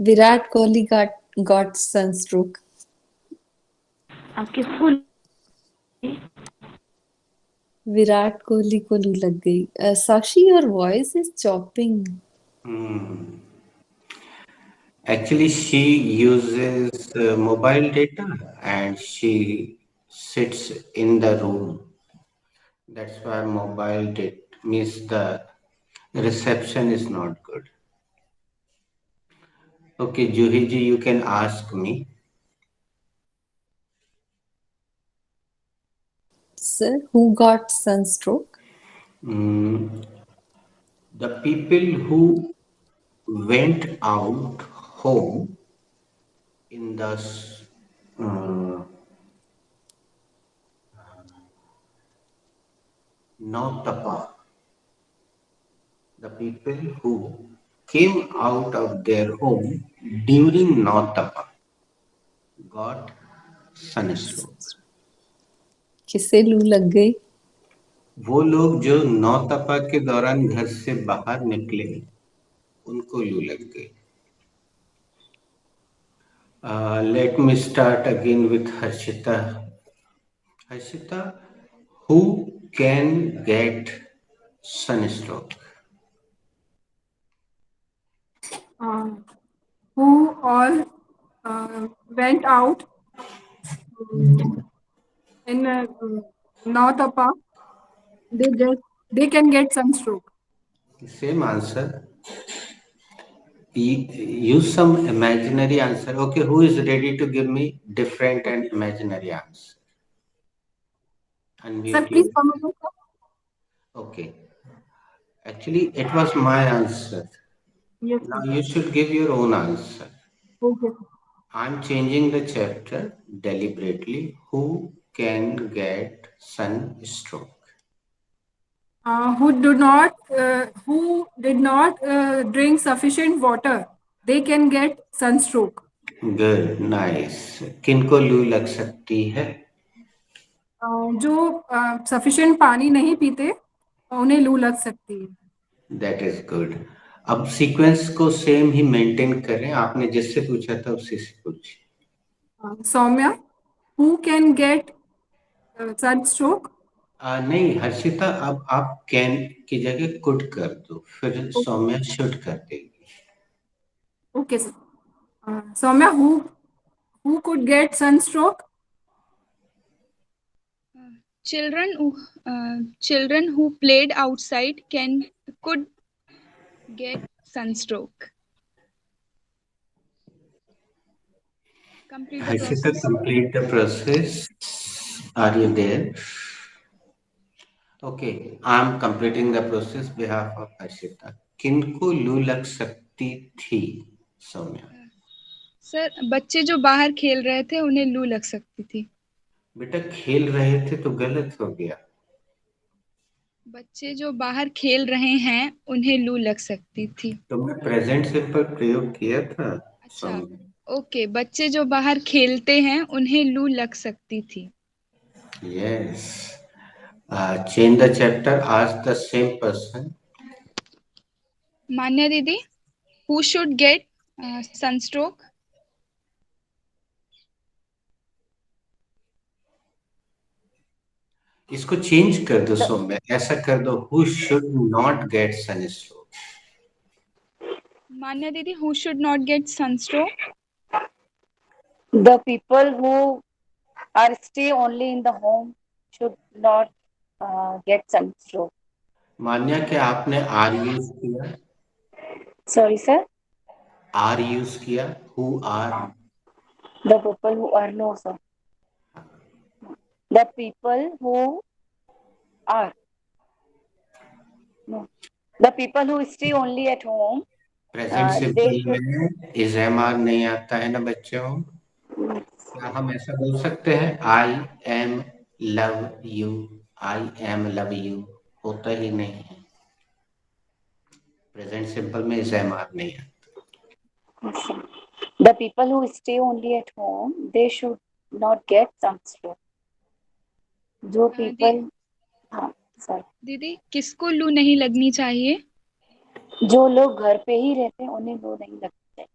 Virat Kohli got sunstroke. आप किसको? विराट कोहली को लू लग गई. साक्षी, your voice is chopping. Actually, she uses mobile data and she sits in the room. That's why mobile data means the reception is not good. Okay, Juhi ji, you can ask me. Sir, who got sunstroke? Mm, the people who went out home in the uh, North Tapa, the people who came out of their home during North Tapa got sunstroke. किसे लू लग गई? वो लोग जो नौतपा के दौरान घर से बाहर निकले उनको लू लग गई. Let me start again with Harshita. Harshita, who can get sunstroke? Who all went out in North Apa, they can get sunstroke. Same answer. Use some imaginary answer. Okay, who is ready to give me different and imaginary answer? Sir, Unmute please you. come again, sir. Okay. Actually, it was my answer. Yes, Now sir. you should give your own answer. Okay. I'm changing the chapter deliberately. Who can get sunstroke? Who did not drink sufficient water, they can get sunstroke. Good, nice. किनको लू लग सकती है? जो sufficient पानी नहीं पीते उन्हें लू लग सकती है. That is good. अब सीक्वेंस को सेम ही मेंटेन करें. आपने जिससे पूछा था उसी से पूछिए. Saumya, who can get sunstroke? नहीं हर्षिता, अब आप कैन की जगह कुड कर दो, फिर सौम्या शुड कर देगी. Okay, sir. Soumya, who could get sunstroke? Children who played outside could get sunstroke. Complete the Harshita, process. complete the process. Are you there? Okay, I'm completing the process behalf of Harshita. किनको लू लग सकती थी Saumya? Sir, बच्चे जो बाहर खेल रहे थे उन्हें लू लग सकती थी. बेटा खेल रहे थे तो गलत हो गया. बच्चे जो बाहर खेल रहे हैं उन्हें लू लग सकती थी. तुमने प्रेजेंट सिंपल प्रयोग किया था अच्छा, सौम्या. ओके. बच्चे जो बाहर खेलते हैं उन्हें लू लग सकती थी. Yes. Change the chapter. Ask the same person. मान्या दीदी, who should get sunstroke? इसको चेंज कर दो सौम्या. ऐसा कर दो, who should not get sunstroke. मान्या दीदी, who should not get sunstroke? The people who are stay only in the home should not get sunstroke. मान्या, क्या आपने आर यूज किया? Sorry, sir. आर यूज किया? who are? The people who are no, sir. The people who are no. The people who stay only at home. Present they simple should. में is M R नहीं आता है ना बच्चों. क्या हम ऐसा बोल सकते हैं I am love you? I am love you होता ही नहीं है. प्रेजेंट सिंपल में इज एम आर नहीं है. The people who stay only at home, they should not get sunstroke. जो people, हाँ सर, दीदी, किसको लू नहीं लगनी चाहिए? जो लोग घर पे ही रहते हैं उन्हें लू नहीं लगती है.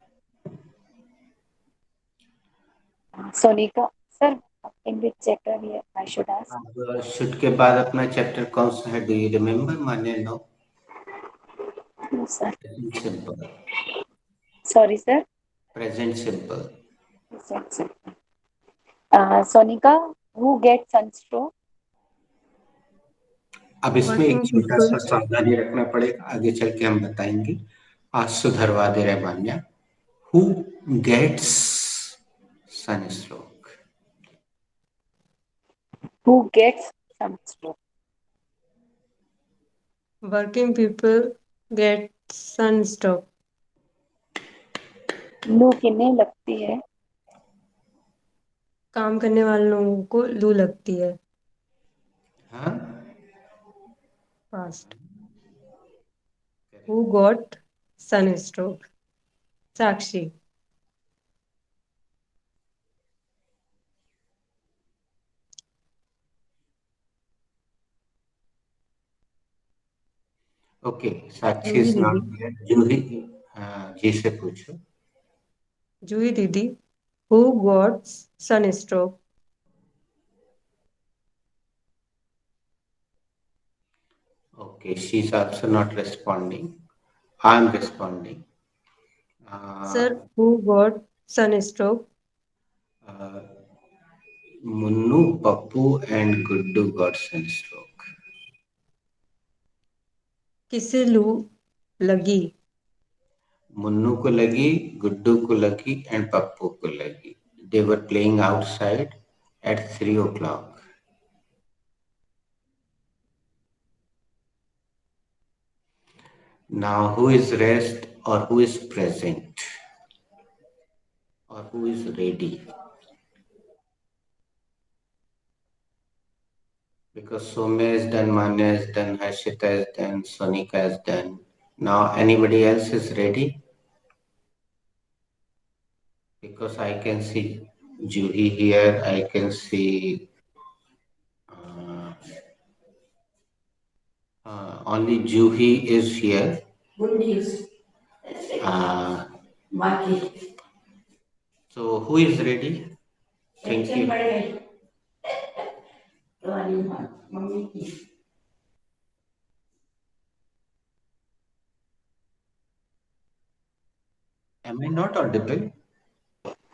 Sonika, sir, in which chapter here I should ask? अब शुड के बाद अपना चैप्टर कौन सा है? Do you remember? माने no? No, sir. Present simple. Sorry, sir. Present simple. Yes, sir. Sonika, who gets sunstroke? अब इसमें एक Working छोटा सा people. सावधानी रखना पड़ेगा, आगे चल के हम बताएंगे. आज सुधरवा दे रहे मान्या. Who gets sunstroke? Who gets sunstroke? Working people get sunstroke. लू किन्हें लगती है? काम करने वाले लोगों को लू लगती है. हाँ? Past. Who got sunstroke? Sakshi. Okay, Sakshi Juhi is not दीदी. हियर. जूही, जी से पूछो. Jui didi. Who got sunstroke? Okay, she's also not responding. I'm responding. Sir, who got sunstroke? Munnu, Pappu, and Guddu got sunstroke. किसे लू लगी? Munnu को लगी, Guddu को लगी, and Pappu को लगी. They were playing outside at 3 o'clock. Now, who is rest or who is present or who is ready? Because Soumya is done, Manya is done, Harshita is done, Sonika is done. Now, anybody else is ready? Because I can see Juhi here, I can see only Juhi is here. So who is ready? Thank you. Am I not audible?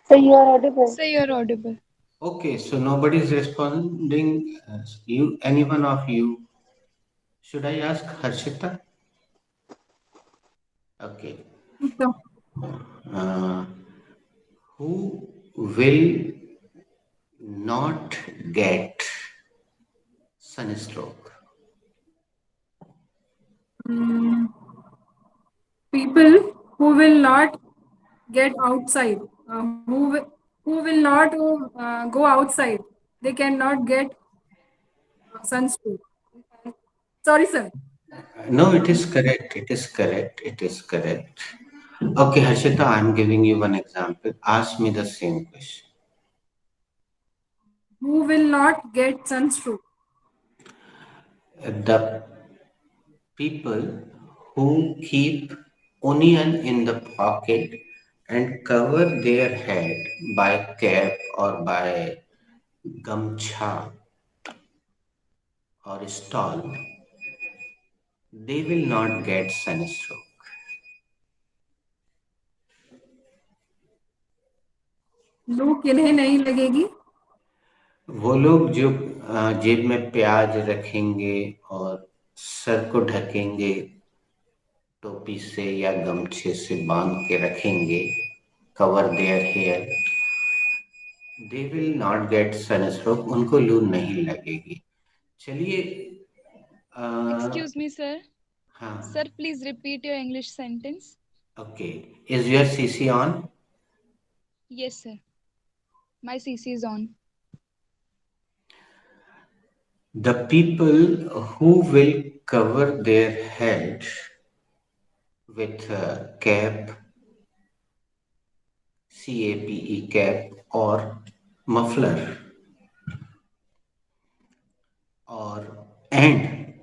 So you are audible. Sir, you're audible. Okay, so nobody is responding. You, any one of you? Should I ask Harshita? Okay. So, Who will not get sunstroke? people who will not get outside, who will not go outside, they cannot get sunstroke. Sorry, sir. No, it is correct. It is correct. It is correct. Okay, Harshita, I'm giving you one example. Ask me the same question. Who will not get sunstroke? The people who keep onion in the pocket and cover their head by cap or by gamcha or stall, they will not get sunstroke. लू किन्हें नहीं लगेगी? वो लोग जो जेब में प्याज रखेंगे और सर को ढकेंगे टोपी से या गमछे से बांध के रखेंगे, cover their hair, they will not get sunstroke. उनको लू नहीं लगेगी. चलिए. Excuse me, sir. हाँ. Sir, please repeat your English sentence. Okay. Is your CC on? Yes, sir. My CC is on. The people who will cover their head with cap, CAPE cap or muffler, and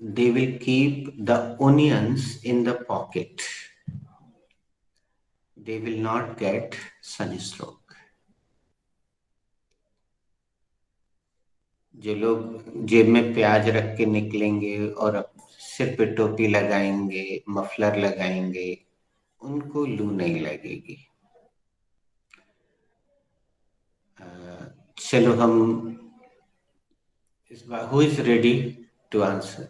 they will keep the onions in the pocket. They will not get sunstroke. जो लोग जेब में प्याज रख के निकलेंगे और सिर पे टोपी लगाएंगे, मफलर लगाएंगे, उनको लू नहीं लगेगी। चलो हम इस बार, who is ready to answer?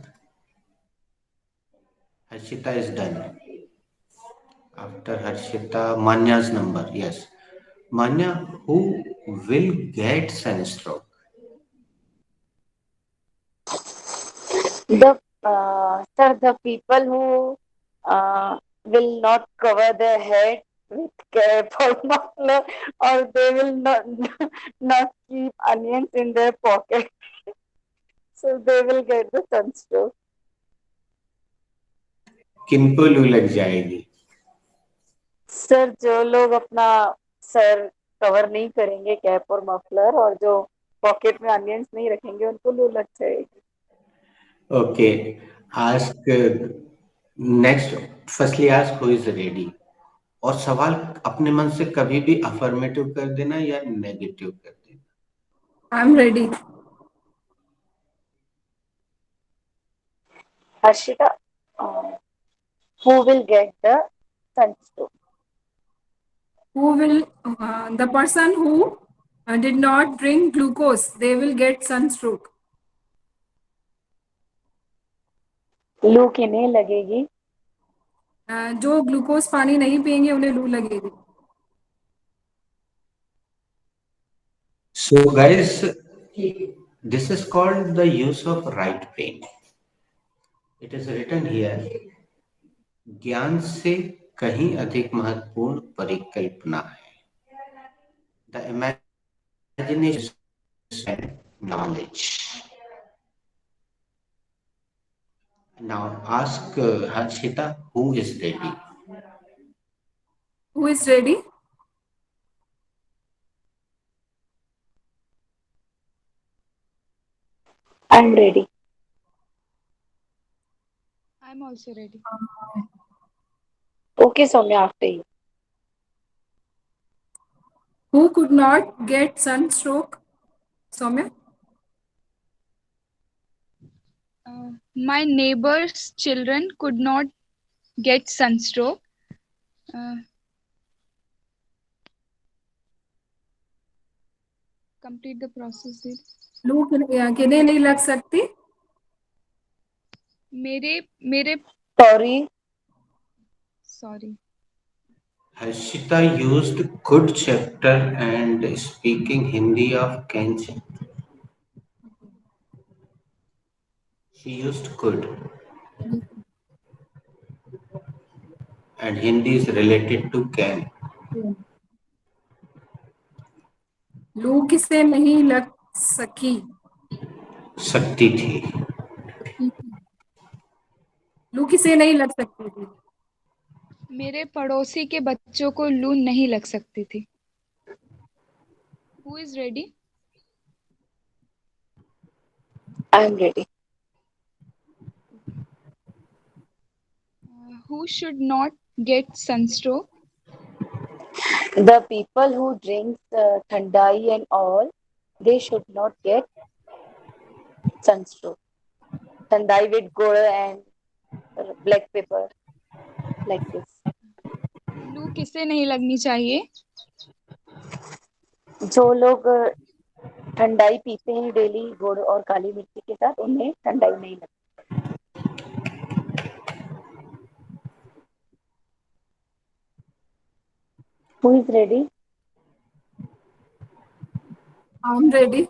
Harshita is done. After Harshita, Manya's number. Yes. Manya, who will get sunstroke? Sir, the people who will not cover their head with cap or muffler, or they will not keep onions in their pocket, so they will get the sunstroke. किनको लू लग जाएगी? Sir, जो लोग अपना sir cover नहीं करेंगे cap और मफलर, और जो पॉकेट में अनियंस नहीं रखेंगे, उनको लू लग जाएगी। Okay. Ask next. Firstly, ask who is ready. और सवाल अपने मन से कभी भी अफर्मेटिव कर देना या नेगेटिव कर देना। I'm ready. Harshita, who will get the sunstroke? The person who did not drink glucose, they will get sunstroke. लू किन्हें लगेगी? जो ग्लूकोज पानी नहीं पिएंगे उन्हें लू लगेगी। So guys, this is called the use of right brain. It is written here, ज्ञान से कहीं अधिक महत्वपूर्ण परिकल्पना है। The imagination and knowledge. Now ask Harshita, who is ready? Who is ready? I'm ready. I'm also ready. Okay, Soumya, after you. Who could not get sunstroke? Soumya? My neighbor's children could not get sunstroke. Complete the process. लू किन्हें नहीं लग सकती? मेरे sorry. Harshita used could chapter and speaking Hindi of Kench. She used could. And Hindi is related to can. लू किसे नहीं लग सकी? सकती थी। लू किसे नहीं लग सकती थी? मेरे पड़ोसी के बच्चों को लू नहीं लग सकती थी। Who is ready? I'm ready. Who should not get sunstroke? The people who drink thandai and all, they should not get sunstroke. Thandai with gur and black pepper, like this. लू किसे नहीं लगनी चाहिए? जो लोग ठंडाई पीते हैं डेली गुड़ और काली मिर्ची के साथ, उन्हें ठंडाई नहीं लगती। Who is ready? I'm ready.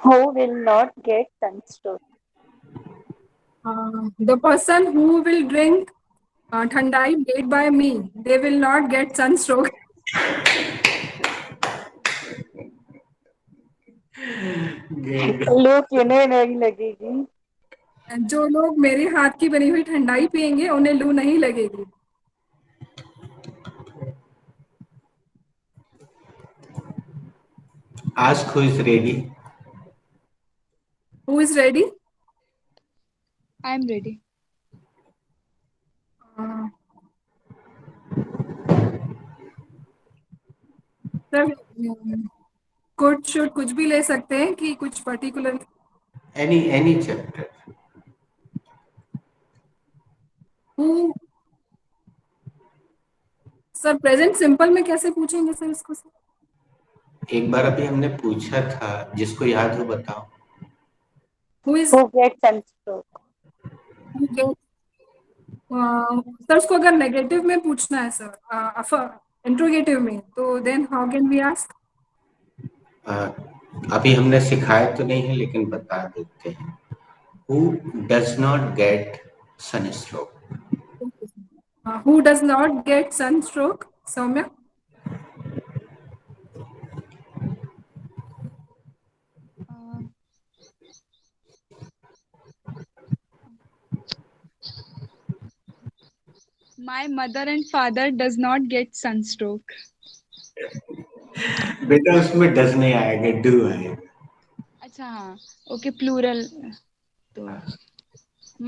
Who will not get sunstroke? The person who will drink thandai made by me, they will not get sunstroke. लू किन्हें नहीं लगेगी? जो लोग मेरे हाथ की बनी हुई ठंडाई पिएंगे उन्हें लू नहीं लगेगी। Ask who is ready. Who is ready? I'm ready. Sir कुछ शुड कुछ भी ले सकते हैं कि कुछ particular? any chapter. Who sir present simple में कैसे पूछेंगे सर इसको सर? एक बार अभी हमने पूछा था, जिसको याद हो बताओ। Who is Who gets sunstroke? Who get sir उसको अगर नेगेटिव में पूछना है सर, इंट्रोगेटिव में, तो then how can we ask? अभी हमने सिखाया तो नहीं है, लेकिन बता देते हैं। Who does not get sunstroke? Who does not get sunstroke? Saumya? My mother and father does not get sunstroke. बेटा उसमें डज नहीं आएगा, डू आएगा। अच्छा हाँ, ओके प्लूरल। तो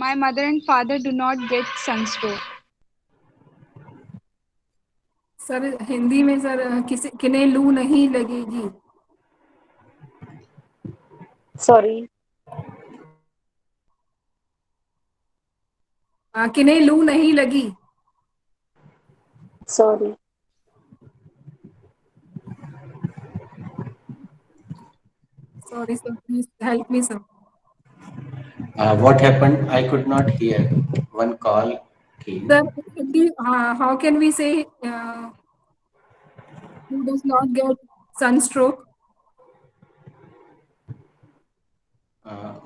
my mother and father do not get sunstroke. Sir Hindi में sir किसी किन्हें लू नहीं लगेगी? Sorry. किन्हें लू नहीं लगी? Sorry. Sorry sir, please help me sir. What happened? I could not hear. One call came. Sir, Hindi, how can we say who does not get sunstroke?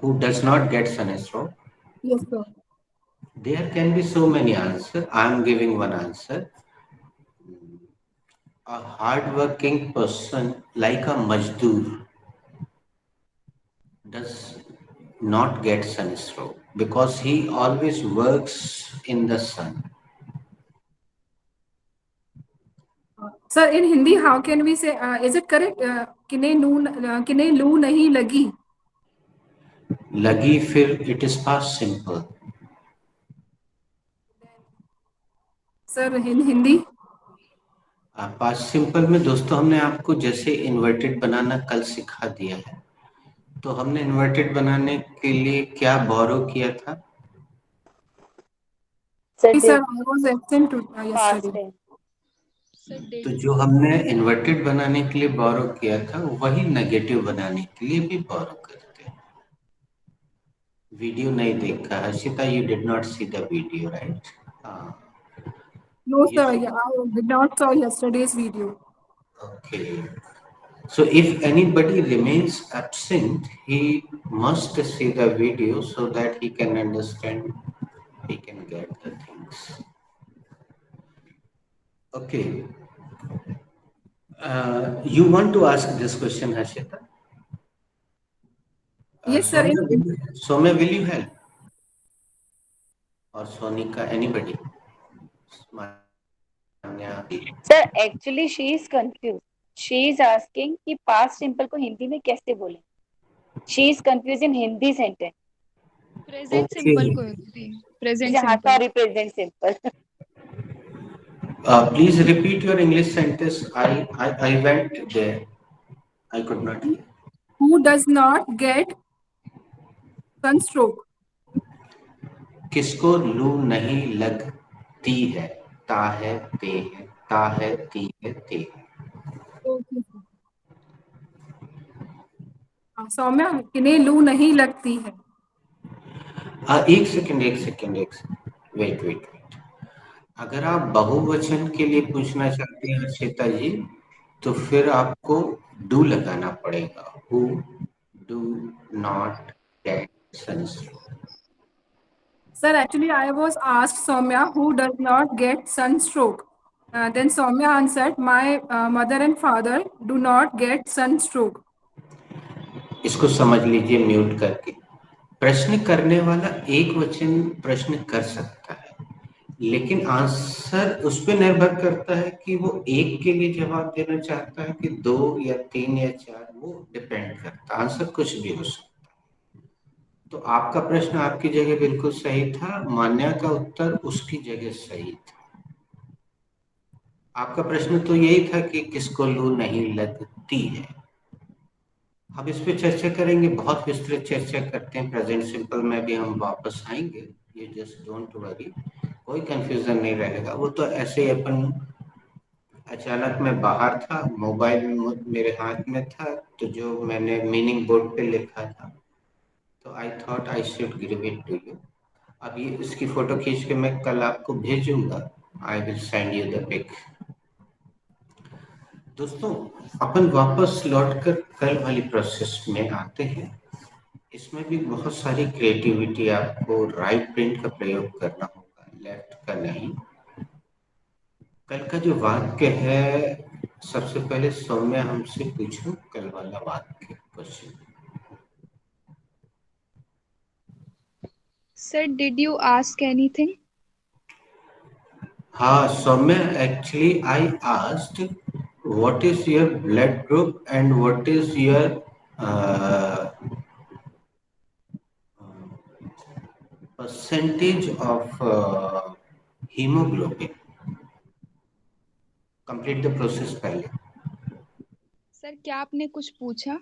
Who does not get sunstroke? Yes, sir. There can be so many answers. I am giving one answer. A hardworking person like a majdoor does not get sunstroke because he always works in the sun. Sir, in Hindi, how can we say? Is it correct? किन्हें लू नहीं लगी? Lagi fir it is past simple. Sir, in Hindi? Past simple में दोस्तों हमने आपको जैसे inverted बनाना कल सिखा दिया है। तो हमने इन्वर्टेड बनाने के लिए क्या बोरो किया था? Sir, Sir, did I was absent past yesterday. tense. Sir did. तो जो हमने इन्वर्टेड बनाने के लिए बोरो किया था वही नेगेटिव बनाने के लिए भी बोरो करते हैं। वीडियो नहीं देखा Harshita, you did not see the video right? No, Yes. sir, yeah, I did not saw yesterday's video. Okay. So if anybody remains absent, he must see the video so that he can understand, he can get the things. Okay. You want to ask this question, Harshita? Yes, sir. Soumya, will you help? Or Sonika, anybody? Sir, actually she is confused. She is asking कि past simple को हिंदी में कैसे बोले. She is confused in Hindi sentence. Present Okay. simple को होती है. Present हाँ, simple. sorry, present simple. Please repeat your English sentence. I went there. I could not hear. Who does not get sunstroke? किसको लू नहीं लगती है? ता है, ते है, ता है, ती है, ते है। Okay. सौम्या, किन्हें लू नहीं लगती है? एक सेकंड, वेट। अगर आप बहुवचन के लिए पूछना चाहते हैं श्वेता जी, तो फिर आपको डू लगाना पड़ेगा। Who do not get sunstroke? Sir, actually, I was asked Soumya who does not get sunstroke. Then Soumya answered, my mother and father do not get sunstroke. इसको समझ लीजिए म्यूट करके। प्रश्न करने वाला एक वचन प्रश्न कर सकता है, लेकिन आंसर उस पर निर्भर करता है कि वो एक के लिए जवाब देना चाहता है कि 2 या 3 या 4, वो डिपेंड करता है। आंसर कुछ भी हो सकता है। तो आपका प्रश्न आपकी जगह बिल्कुल सही था, मान्या का उत्तर उसकी जगह सही था। आपका प्रश्न तो यही था कि किसको लू नहीं लगती है। हम इस पे चर्चा करेंगे, बहुत विस्तृत चर्चा करते हैं। प्रेजेंट सिंपल में भी हम वापस आएंगे, ये जस्ट डोंट वरी, कोई कंफ्यूजन नहीं रहेगा। वो तो ऐसे ही अपन, अचानक मैं बाहर था, मोबाइल मेरे हाथ में था, तो जो मैंने मीनिंग बोर्ड पे लिखा था, तो I thought I should give it to you. अब ये इसकी फोटो खींच के मैं कल आपको भेजूंगा। I will send you the pic. दोस्तों, अपन वापस लौटकर कल वाली प्रोसेस में आते हैं। इसमें भी बहुत सारी क्रिएटिविटी, आपको राइट प्रिंट का प्रयोग करना होगा, लेफ्ट का नहीं। कल का जो वाक्य है, सबसे पहले सौम्या हमसे पूछो कल वाला वाक्य, question. Sir, did you ask anything? हाँ Saumya, actually I asked what is your blood group and what is your percentage of hemoglobin. Complete the process पहले। सर क्या आपने कुछ पूछा?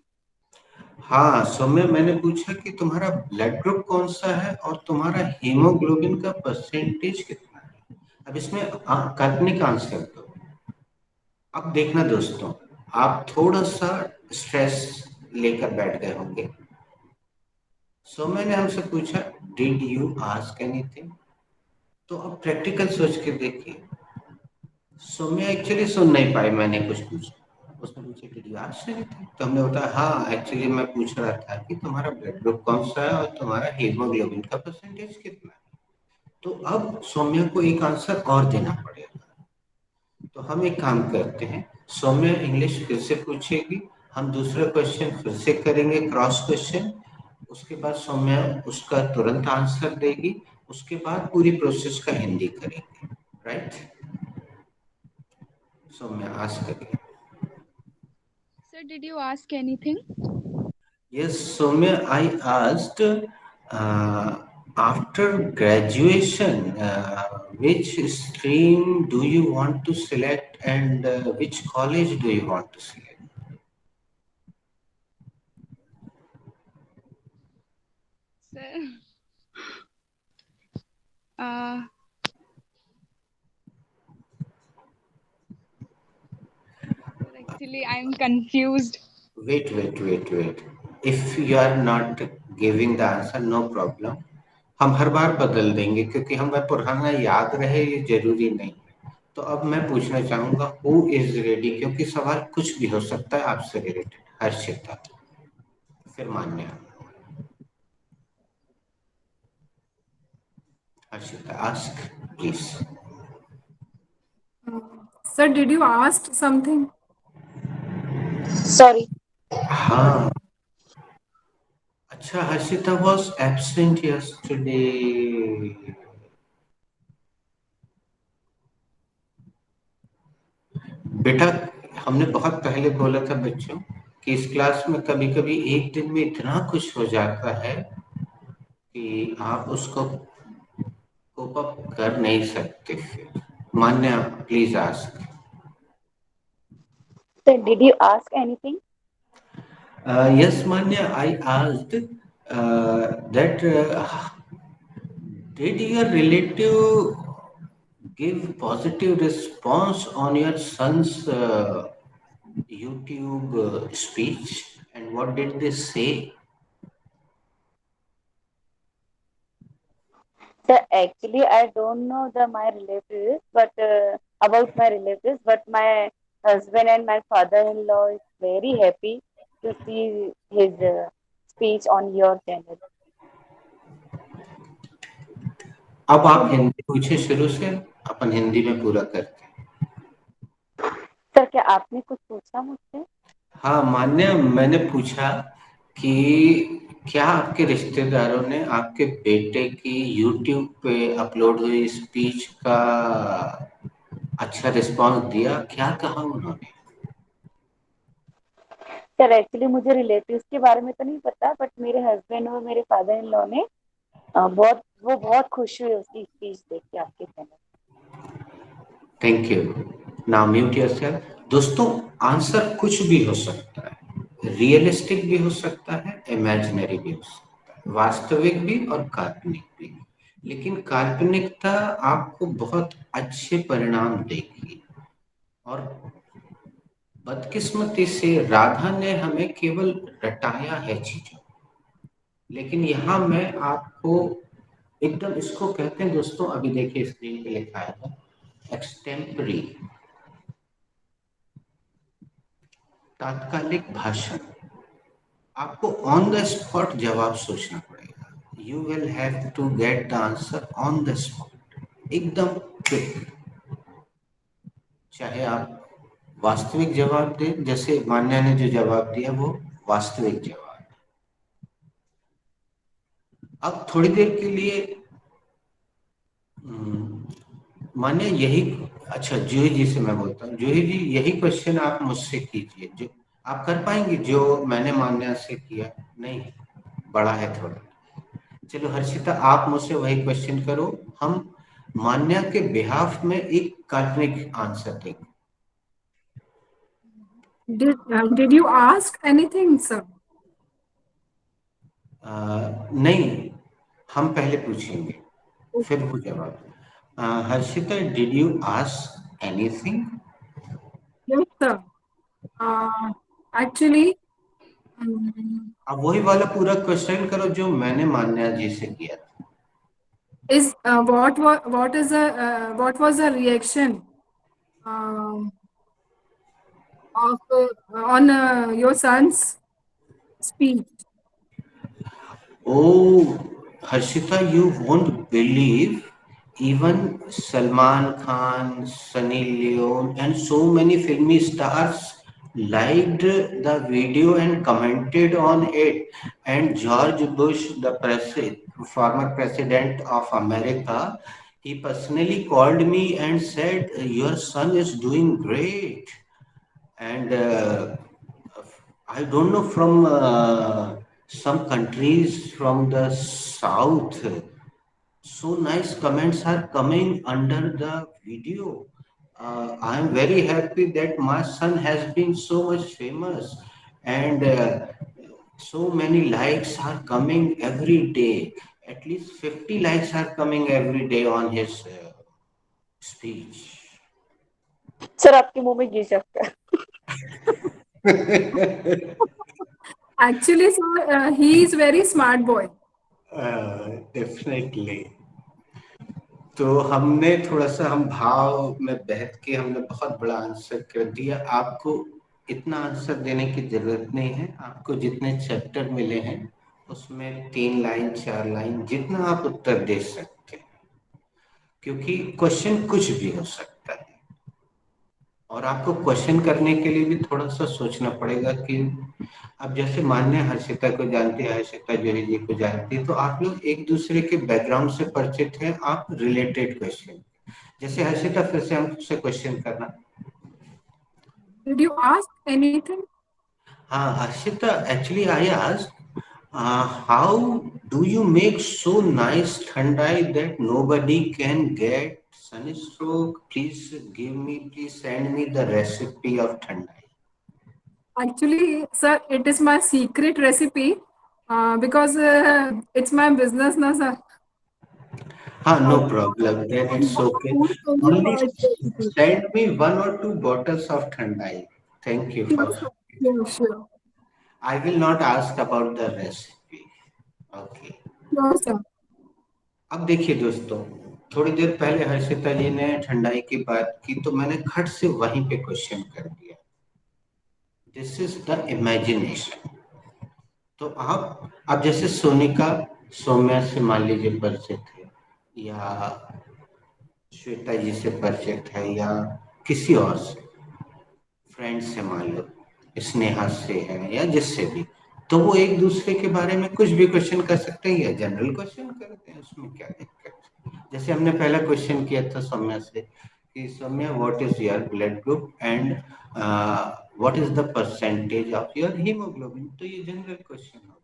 हाँ सौम्य, मैंने पूछा कि तुम्हारा ब्लड ग्रुप कौन सा है और तुम्हारा हीमोग्लोबिन का परसेंटेज कितना है। अब इसमें काल्पनिक आंसर दो। अब देखना दोस्तों, आप थोड़ा सा स्ट्रेस लेकर बैठ गए होंगे। सौम्य ने हमसे पूछा डिड यू आस्क एनीथिंग, तो अब प्रैक्टिकल सोच के देखिए। सौम्या एक्चुअली सुन नहीं पाई, मैंने कुछ पूछा, उसने पूछा डिड यू आस्क एनीथिंग, तो हमने बताया हाँ एक्चुअली मैं पूछ रहा था कि तुम्हारा ब्लड ग्रुप कौन सा है और तुम्हारा हीमोग्लोबिन का परसेंटेज कितना है। तो अब सौम्या को एक आंसर और देना पड़ेगा। तो हम एक काम करते हैं, सौम्या इंग्लिश फिर से पूछेगी, हम दूसरा क्वेश्चन फिर से करेंगे, क्रॉस क्वेश्चन। उसके बाद सौम्या उसका तुरंत आंसर देगी, उसके बाद पूरी प्रोसेस का हिंदी करेंगे, right? Saumya ask again. Sir, did you ask anything? Yes, Soumya, I asked after graduation, which stream do you want to select and which college do you want to select? Sir, uh, sir, actually I'm confused. Wait. If you are not giving the answer, no problem. हम हर बार बदल देंगे क्योंकि हमें पुराना याद रहे, ये जरूरी नहीं है। तो अब मैं पूछना चाहूंगा हु इज रेडी, क्योंकि सवाल कुछ भी हो सकता है आपसे रिलेटेड। हर्षिता, फिर मान्या। Harshita, ask, please. Sir, did you ask something? Sorry. हाँ, अच्छा, हर्षिता was absent yesterday. बेटा, हमने बहुत पहले बोला था बच्चों कि इस क्लास में कभी कभी एक दिन में इतना कुछ हो जाता है कि आप उसको कोप अप कर नहीं सकते। फिर Manya, please ask. Sir, did you ask anything? Yes, Manya, I asked that did your relative give positive response on your son's YouTube speech, and what did they say? Sir, actually, I don't know my relatives, but about my relatives, but my husband and my father-in-law is very happy to see his speech on your channel. अब आप हिंदी पूछे शुरू से, अपन हिंदी में पूरा करते हैं। Sir, क्या आपने कुछ पूछा मुझसे? हाँ मान्य, मैंने पूछा कि क्या आपके रिश्तेदारों ने आपके बेटे की YouTube पे अपलोड हुई स्पीच का अच्छा रिस्पांस दिया, क्या कहा उन्होंने? सर, एक्चुअली मुझे रिलेटिव्स के बारे में तो नहीं पता, बट मेरे हस्बैंड और मेरे फादर इन लॉ ने बहुत खुश हुए उसकी स्पीच देख के आपके channel. Thank you. Now mute yourself. दोस्तों, आंसर कुछ भी हो सकता है, रियलिस्टिक भी हो सकता है, इमेजिनरी भी हो सकता है, वास्तविक भी और काल्पनिक भी। लेकिन काल्पनिकता आपको बहुत अच्छे परिणाम देगी, और बदकिस्मती से राधा ने हमें केवल रटाया है चीजों। लेकिन यहाँ मैं आपको एकदम, इसको कहते हैं दोस्तों, अभी देखिए स्क्रीन पे लिखा है एक्सटेम्परी, तात्कालिक भाषण। आपको ऑन द स्पॉट जवाब सोचना पड़ेगा। You will have to get the answer on the spot, एकदम क्विक। चाहे आप वास्तविक जवाब दें, जैसे मान्या ने जो जवाब दिया वो वास्तविक जवाब। अब थोड़ी देर के लिए मान्या यही, अच्छा जूही जी से मैं बोलता हूँ। जूही जी, यही क्वेश्चन आप मुझसे कीजिए, जो आप कर पाएंगे, जो मैंने मान्या से किया। नहीं, बड़ा है थोड़ा। चलो हर्षिता, आप मुझसे वही क्वेश्चन करो, हम मान्या के बिहाफ में एक काल्पनिक आंसर देंगे। Did you ask anything, sir? नहीं, हम पहले पूछेंगे फिर वो जवाब। Harshita, did you ask anything? Yes, sir. Actually, um, अब वही वाला पूरा क्वेश्चन करो जो मैंने मान्या जी से किया था। what was the reaction um, of on your son's speech? Oh, Harshita, you won't believe, even Salman Khan, Sunny Leone, and so many filmy stars liked the video and commented on it. And George Bush, the former president of America, he personally called me and said, "Your son is doing great." And I don't know, from some countries from the south, so nice comments are coming under the video. I am very happy that my son has been so much famous, and so many likes are coming every day. At least 50 likes are coming every day on his speech. Sir आपके मुंह में घी सकता है। Actually, sir, he is very smart boy. Definitely. तो हमने थोड़ा सा, हम भाव में बहक के हमने बहुत बड़ा आंसर कर दिया। आपको इतना आंसर देने की जरूरत नहीं है। आपको जितने चैप्टर मिले हैं उसमें 3 लाइन 4 लाइन जितना आप उत्तर दे सकते हैं, क्योंकि क्वेश्चन कुछ भी हो सकता है। और आपको क्वेश्चन करने के लिए भी थोड़ा सा सोचना पड़ेगा कि अब जैसे मान्य हर्षिता को जानती है, हर्षिता जूही जी को जानती है, तो आप लोग एक दूसरे के बैकग्राउंड से परिचित हैं। आप रिलेटेड क्वेश्चन, जैसे हर्षिता फिर से हमसे क्वेश्चन करना। Did you ask anything? हाँ Harshita, actually I asked, how do you make so nice thandai that nobody can get sunstroke? Please send me the recipe of thandai. Actually, sir, it is my secret recipe because it's my business, na, sir. No problem. Then it's okay. Food only Only for recipe. send me 1 or 2 bottles of Thandai. Thank you for. Sure, sure, sure. I will not ask about the recipe. Okay. Sure, sir. अब देखिए दोस्तों, थोड़ी देर पहले हर्षिता जी ने ठंडाई की बात की, तो मैंने खट से वहीं पे क्वेश्चन कर दिया। This is the imagination. तो आप जैसे सोनिका सौम्या से मान लीजिए परिचित है, या श्वेता जी से परिचित है, या किसी और से फ्रेंड से, मान लो स्नेहा से है, या जिससे भी, तो वो एक दूसरे के बारे में कुछ भी क्वेश्चन कर सकते हैं या जनरल क्वेश्चन करते हैं, उसमें क्या दिक्कत है। जैसे हमने पहला क्वेश्चन किया था सौम्या से कि Saumya, what is your blood group and what is the percentage of your haemoglobin, तो ये जनरल क्वेश्चन हो।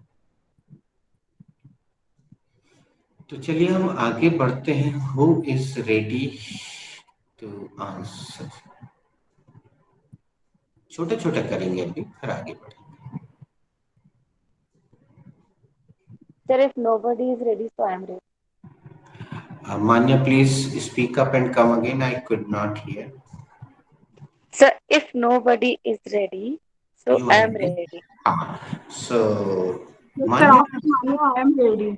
तो चलिए हम आगे बढ़ते हैं। Who is ready to answer? छोटे छोटे करेंगे अभी, फिर आगे बढ़ेंगे। Sir, if nobody is ready, so I am ready. Manya, please speak up and come again. I could not hear. Sir, if nobody is ready, so You I are am ready? ready. So, Yes, sir, Manya, after Manya, I am ready.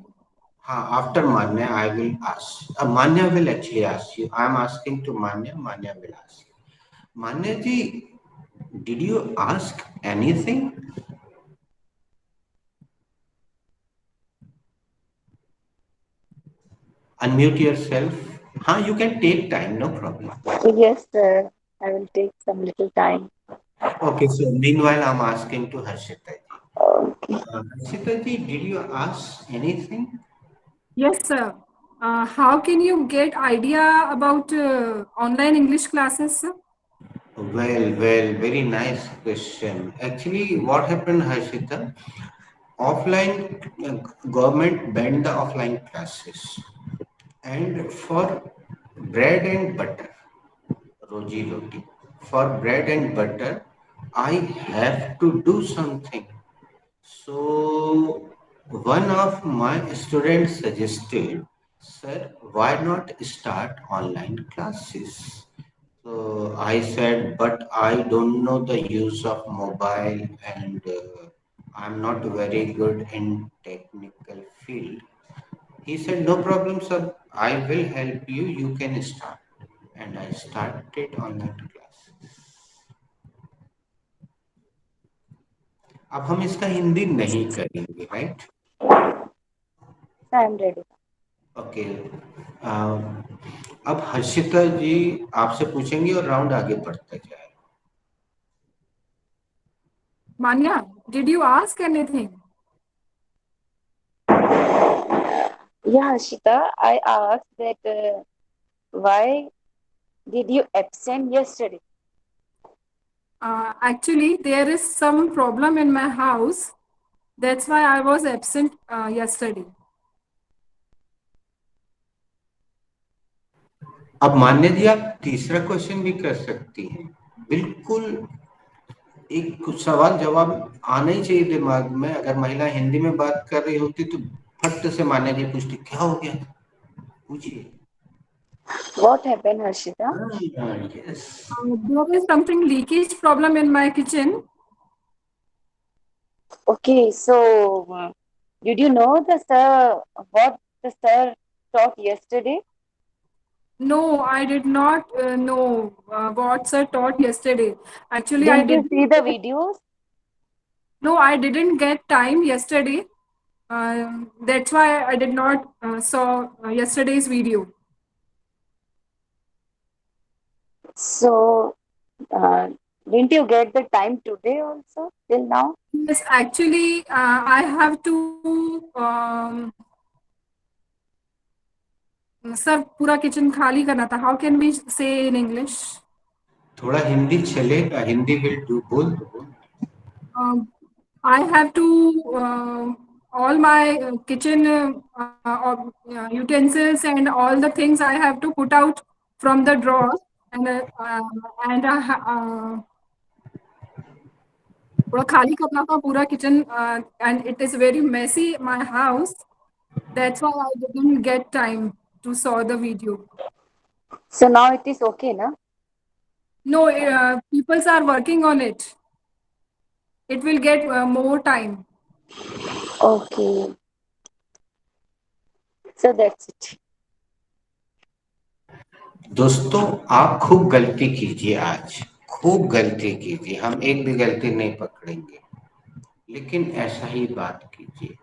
after Manya, I will ask. Manya will actually ask you. I am asking to Manya. Manya will ask you. Manya ji, did you ask anything? Unmute yourself. You can take time, no problem. Yes, sir. I will take some little time. Okay, so meanwhile, I'm asking to Harshita ji. Okay. Harshita ji, did you ask anything? Yes, sir. How can you get idea about online English classes, sir? Well, very nice question. Actually, what happened, Harshita? Offline, government banned the offline classes, and for bread and butter, roji roti, for bread and butter, I have to do something. So one of my students suggested, sir, why not start online classes? So I said, but I don't know the use of mobile, and I'm not very good in technical field. He said, no problem, sir. I will help you. You can start. And I started online classes. अब हम इसका हिंदी नहीं करेंगे, right? I am ready. Okay. अब हर्षिता जी आपसे पूछेंगे और round आगे बढ़ता जाए। Manya, did you ask anything? Yeah, Ashita, I asked that why did you absent yesterday? Actually, there is some problem in my house. That's why I was absent yesterday. अब मान्य जी आप तीसरा क्वेश्चन भी कर सकती हैं। बिल्कुल एक कुछ सवाल जवाब आना ही चाहिए दिमाग में। अगर महिला हिंदी में बात कर रही होती तो फट से मान्य जी पूछती क्या हो गया, पूछिए। What happened, Harshita? Yes. There is something leakage problem in my kitchen. Okay, so did you know the sir what the sir taught yesterday? No, I did not know what sir taught yesterday. Actually, I Didn't you didn't. see the videos? No, I didn't get time yesterday. That's why I did not saw yesterday's video. So didn't you get the time today also till now? Yes, actually, I have to. Sir पूरा kitchen खाली करना था. How can we say in English? थोड़ा हिंदी चलेगा, Hindi will do, बोल दो। I have to all my kitchen utensils and all the things I have to put out from the drawer, and पूरा खाली करना था पूरा kitchen, and it is very messy my house. That's why I didn't get time to saw the video. So now it is okay, na? No, people are working on it. It will get more time. Okay. So that's it. दोस्तों आप खूब गलती कीजिए, आज खूब गलती कीजिए, हम एक भी गलती नहीं पकड़ेंगे, लेकिन ऐसा ही बात कीजिए,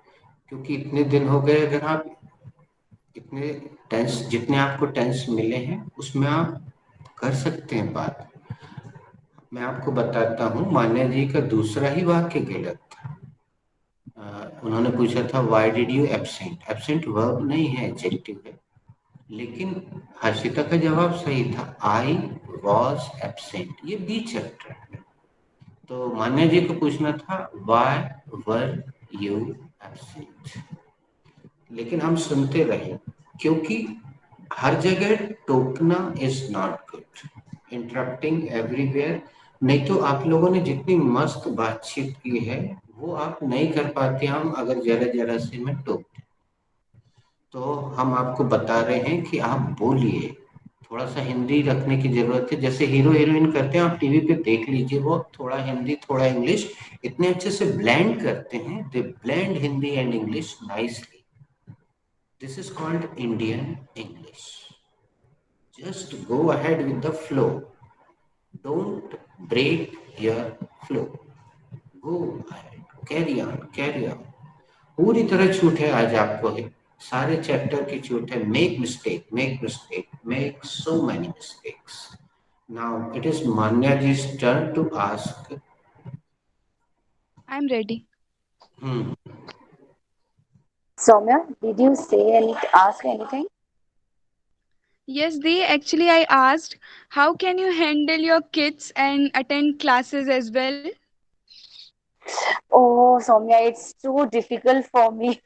क्योंकि इतने दिन हो गए, अगर आप इतने टेंस, जितने आपको टेंस मिले हैं उसमें आप कर सकते हैं बात। मैं आपको बताता हूँ, मान्या जी का दूसरा ही वाक्य गलत था। उन्होंने पूछा था why did you absent. Absent verb नहीं है, एडजेक्टिव है, लेकिन हर्षिता का जवाब सही था, आई वॉज एब्सेंट, ये बी चैप्टर है। तो मान्या जी को पूछना था व्हाई वर यू एब्सेंट, लेकिन हम सुनते रहे, क्योंकि हर जगह टोकना is not good, interrupting everywhere नहीं तो आप लोगों ने जितनी मस्त बातचीत की है वो आप नहीं कर पाते हम अगर जरा जरा से मैं टोक दूं। तो हम आपको बता रहे हैं कि आप बोलिए, थोड़ा सा हिंदी रखने की जरूरत है। जैसे हीरो हीरोइन करते हैं, आप टीवी पे देख लीजिए, वो थोड़ा हिंदी थोड़ा इंग्लिश इतने अच्छे से ब्लेंड करते हैं। They blend Hindi and English nicely. This is called Indian English. Just go ahead with the flow, don't break your flow, go ahead, carry on. पूरी तरह छूट है आज आपको है, सारे चैप्टर की छूट है। Make so many mistakes. Now it is Manya ji's turn to ask. I'm ready. Soumya, did you ask anything? Yes, they actually I asked, how can you handle your kids and attend classes as well? Oh, Soumya, it's too difficult for me.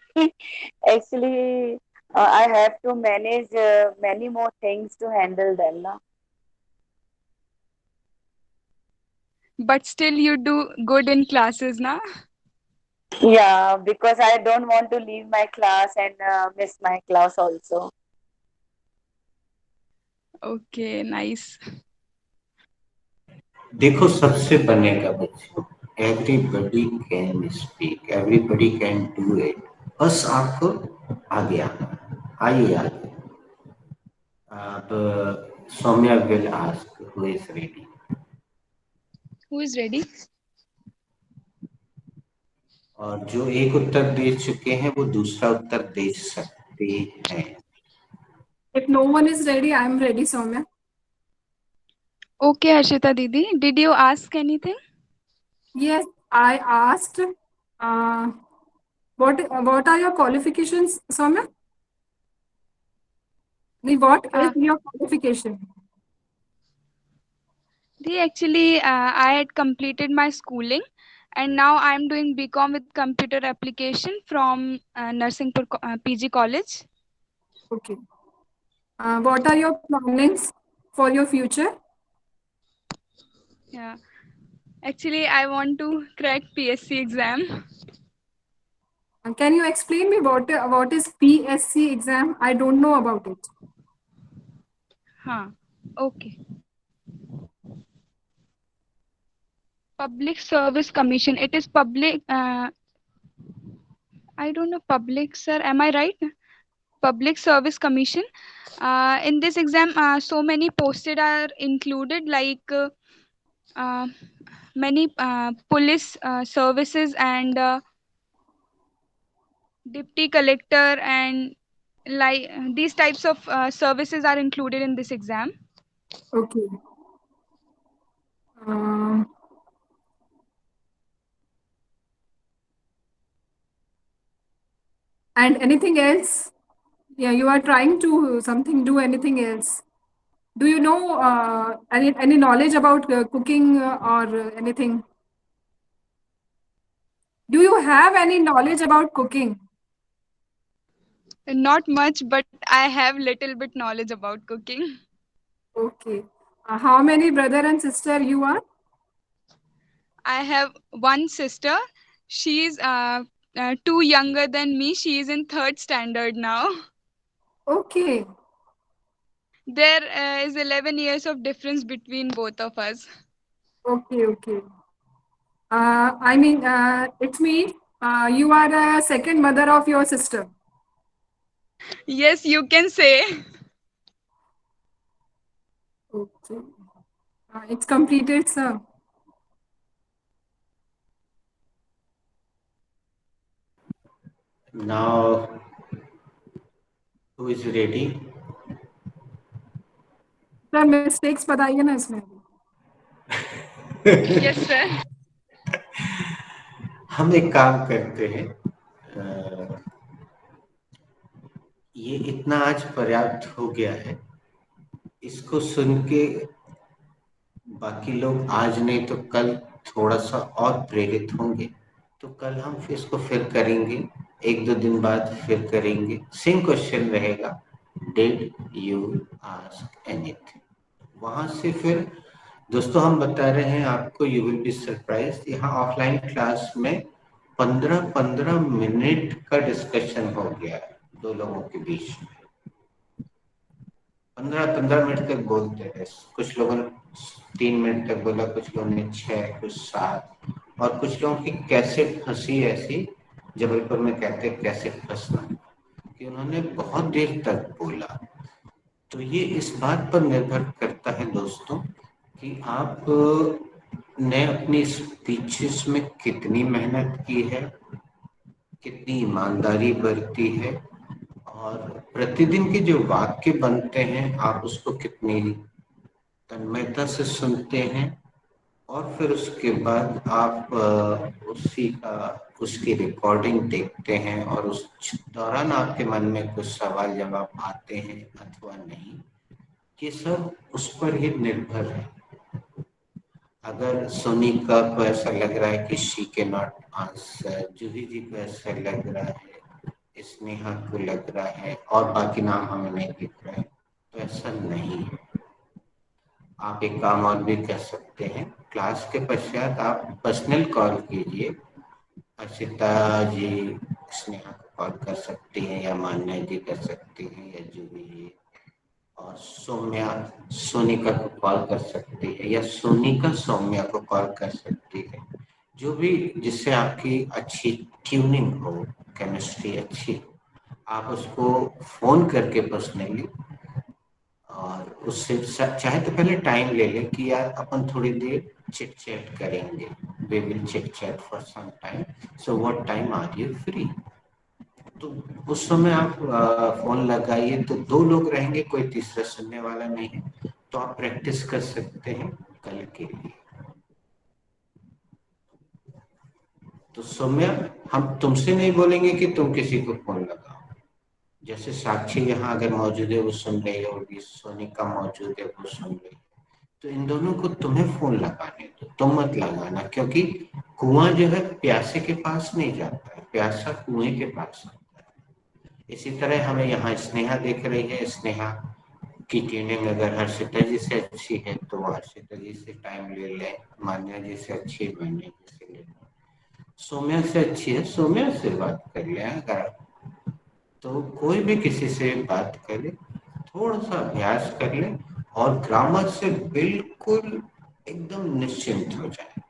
Actually, I have to manage many more things to handle them. Na? But still you do good in classes, na? Yeah, because I don't want to leave my class and miss my class also. Okay, nice. देखो, सबसे बनेगा बच्चों। Everybody can speak, everybody can do it. बस आपको आगे आना। आइए आगे। अब Saumya will ask who is ready. Who is ready? और जो एक उत्तर दे चुके हैं वो दूसरा उत्तर दे सकते हैं। If no one is ready, I am ready, Soumya. Okay, Harshita Didi, did you ask anything? Yes, I asked, what are your qualifications, Soumya? What is your qualification? Actually, I had completed my schooling and now I'm doing BCom with computer application from Narsinghpur PG College. Okay. What are your plannings for your future? Yeah. Actually, I want to crack PSC exam. Can you explain me what is PSC exam? I don't know about it. Okay. Public Service Commission. It is public. I don't know, public, sir. Am I right? Public Service Commission. In this exam, so many posted are included, like many police services and deputy collector and like these types of services are included in this exam. Okay. And anything else? Yeah, you are trying to do anything else. Do you know any knowledge about cooking or anything? Do you have any knowledge about cooking? Not much, but I have little bit knowledge about cooking. Okay. How many brother and sister you are? I have one sister. She's two younger than me. She is in third standard now. Okay. There is 11 years of difference between both of us. Okay, okay. I mean, it means you are a second mother of your sister. Yes, you can say. Okay. It's completed, sir. Now, who is ready? Sir mistakes बताइए ना इसमें. Yes, sir. हम एक काम करते हैं, ये इतना आज पर्याप्त हो गया है। इसको सुन के बाकी लोग आज नहीं तो कल थोड़ा सा और प्रेरित होंगे, तो कल हम इसको फिर करेंगे, एक दो दिन बाद फिर करेंगे। सेम क्वेश्चन रहेगा, डिड यू आस्क एनीथिंग। वहां से फिर दोस्तों हम बता रहे हैं आपको, यू विल बी सरप्राइज, यहाँ ऑफलाइन क्लास में 15-15 मिनट का डिस्कशन हो गया है दो लोगों के बीच में। 15-15 मिनट तक बोलते हैं। कुछ लोगों ने 3 मिनट तक बोला, कुछ लोगों ने 6, कुछ 7, और कुछ लोगों की कैसे फंसी ऐसी, जबलपुर में कहते हैं कैसे फंसना, कि उन्होंने बहुत देर तक बोला। तो ये इस बात पर निर्भर करता है दोस्तों कि आप ने अपनी स्पीचेस में कितनी मेहनत की है, कितनी ईमानदारी बरती है, और प्रतिदिन के जो वाक्य बनते हैं आप उसको कितनी तन्मयता से सुनते हैं, और फिर उसके बाद आप उसकी रिकॉर्डिंग देखते हैं, और उस दौरान आपके मन में कुछ सवाल जवाब आते हैं अथवा नहीं। ये सब उस पर ही निर्भर है। अगर सोनिका को ऐसा लग रहा है कि शी कैन नॉट आंसर, जूही जी को ऐसा लग रहा है, स्नेहा को लग रहा है, और बाकी नाम हमें नहीं दिख रहा है, तो ऐसा नहीं है। आप एक काम और भी कर सकते हैं, क्लास के पश्चात आप पर्सनल कॉल कीजिए। अर्चिता जी स्नेहा को कॉल कर सकती हैं, या मान्या जी कर सकती हैं, या जूही जी, और सौम्या सोनिका को कॉल कर सकती है, या सोनिका सौम्या को कॉल कर सकती है। जो भी जिससे आपकी अच्छी ट्यूनिंग हो, केमिस्ट्री अच्छी हो, आप उसको फोन करके पर्सनली, और उससे चाहे तो पहले टाइम ले लें कि यार अपन थोड़ी देर चिट चैट करेंगे, we will chit chat for some time, so what time are you free. तो उस समय आप फोन लगाइए, तो 2 लोग रहेंगे, कोई तीसरा सुनने वाला नहीं है, तो आप प्रैक्टिस कर सकते हैं कल के लिए। तो सौम्या, हम तुमसे नहीं बोलेंगे कि तुम किसी को फोन लगाओ। जैसे साक्षी यहाँ अगर मौजूद है वो सुन रही होगी, सोनिका मौजूद है वो सुन रही है, तो इन दोनों को तुम्हें फोन लगाने दो, तुम मत लगाना, क्योंकि कुआं जो है प्यासे के पास नहीं जाता है, प्यासा कुएं के पास आता है। इसी तरह हमें यहाँ स्नेहा देख रही है, स्नेहा की ट्यूनिंग अगर हर्षिता जी से अच्छी है तो वो हर्षिता जी से टाइम ले लें, मान्या जी से अच्छी है मान्या जी से ले लें, सौम्या से अच्छी है सौम्या से बात कर लें। अगर तो कोई भी किसी से बात करे, थोड़ा सा अभ्यास कर ले, और ग्रामर से बिल्कुल एकदम निश्चिंत हो जाए।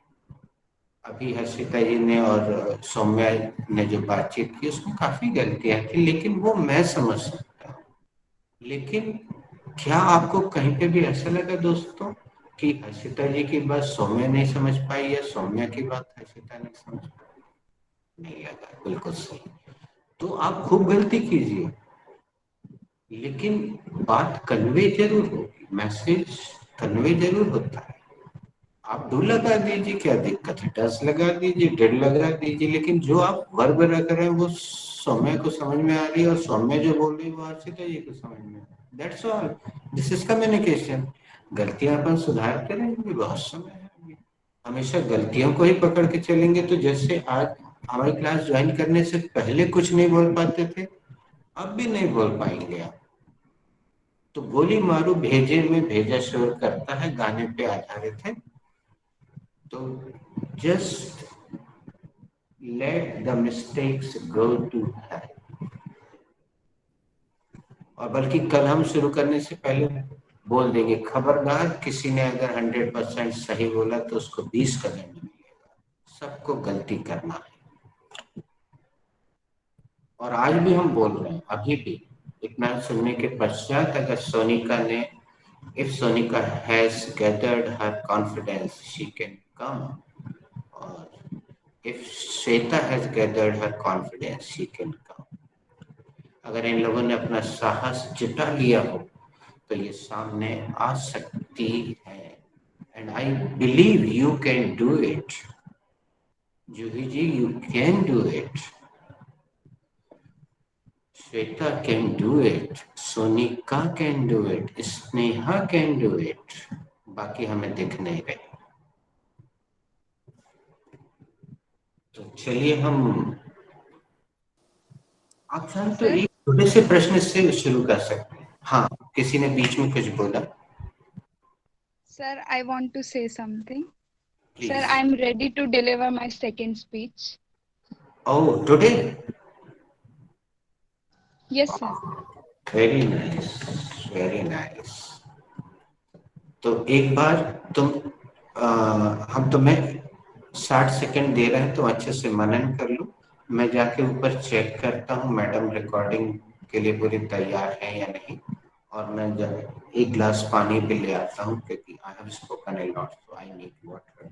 अभी हर्षिता जी ने और सौम्या ने जो बातचीत की उसमें काफी गलतियां थी, लेकिन वो मैं समझ सकता हूँ। लेकिन क्या आपको कहीं पे भी ऐसा लगा दोस्तों कि हर्षिता जी की बात सौम्या नहीं समझ पाई, या सौम्या की बात हर्षिता नहीं समझ पाई? नहीं लगा, बिल्कुल सही। तो आप खूब गलती कीजिए, लेकिन बात कन्वे जरूर होगी, मैसेज कन्वे जरूर होता है। आप डू लगा दीजिए, क्या दिक्कत है, डस लगा दीजिए, डेड लगा दीजिए, लेकिन जो आप वर्ब रख रहे हैं वो सौम्य को समझ में आ रही है, और सौम्य जो बोल रही है वो हर्षिता जी को समझ में आ रही है। That's all, this is communication. गलतियां अपन सुधारते रहेंगे, बहुत समय है अभी। हमेशा गलतियों को ही पकड़ के चलेंगे तो जैसे आज हमारी क्लास ज्वाइन करने से पहले कुछ नहीं बोल पाते थे, अब भी नहीं बोल पाएंगे आप। तो गोली मारू भेजे में भेजा शोर करता है गाने पे आधारित है। तो just let the mistakes go to hell. और बल्कि कल हम शुरू करने से पहले बोल देंगे, खबरदार किसी ने अगर 100% सही बोला तो उसको 20 का दंड मिलेगा। सबको गलती करना है। और आज भी हम बोल रहे हैं, अभी भी इतना सुनने के पश्चात, अगर सोनिका ने, if Sonika has gathered her confidence, she can come. Or if Shweta has gathered her confidence, she can come. अगर इन लोगों ने अपना साहस जुटा लिया हो तो ये सामने आ सकती है। And I believe you can do it. Juhi ji, you can do it. Shweta can do it. Sonika can do it. Sneha can do it. बाकी हमें दिख नहीं रहे। तो चलिए आप चाहें तो एक छोटे से प्रश्न से शुरू कर सकते हैं। हाँ, किसी ने बीच में कुछ बोला। Sir, I want to say something. Sir, Please. I'm ready to deliver my second speech. Oh, today? Yes, sir. Very nice, very nice. तो एक बार तुम हम तुम्हें 60 सेकंड दे रहे हैं, तो अच्छे से मनन कर लो। मैं जाके ऊपर चेक करता हूँ मैडम रिकॉर्डिंग के लिए पूरी तैयार है या नहीं, और मैं एक ग्लास पानी भी ले आता हूँ, क्योंकि I have spoken a lot, so I need water.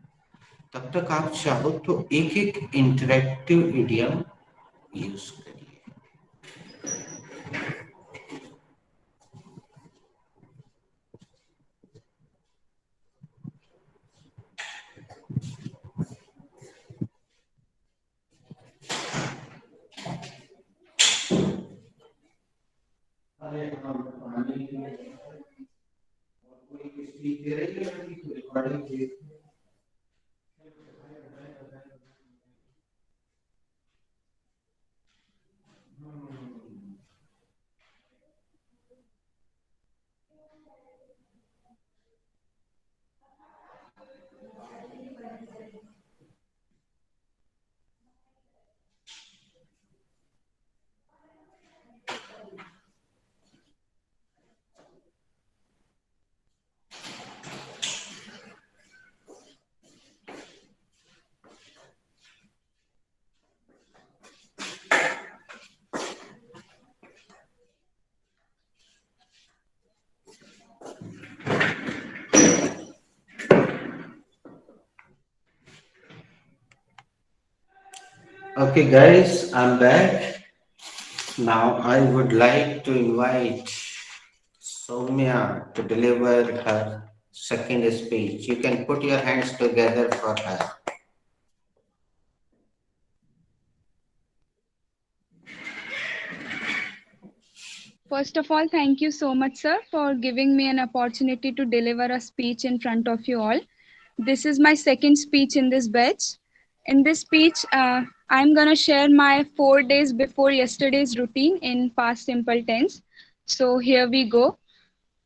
तब तक आप चाहो तो एक एक इंटरेक्टिव इडियम यूज करिए। अरे हम पानी और कोई किसी दे रही है रिकॉर्डिंग के। Okay, guys, I'm back. Now I would like to invite Soumya to deliver her second speech. You can put your hands together for her. First of all, thank you so much, sir, for giving me an opportunity to deliver a speech in front of you all. This is my second speech in this batch. In this speech, I'm going to share my 4 days before yesterday's routine in past simple tense. So here we go.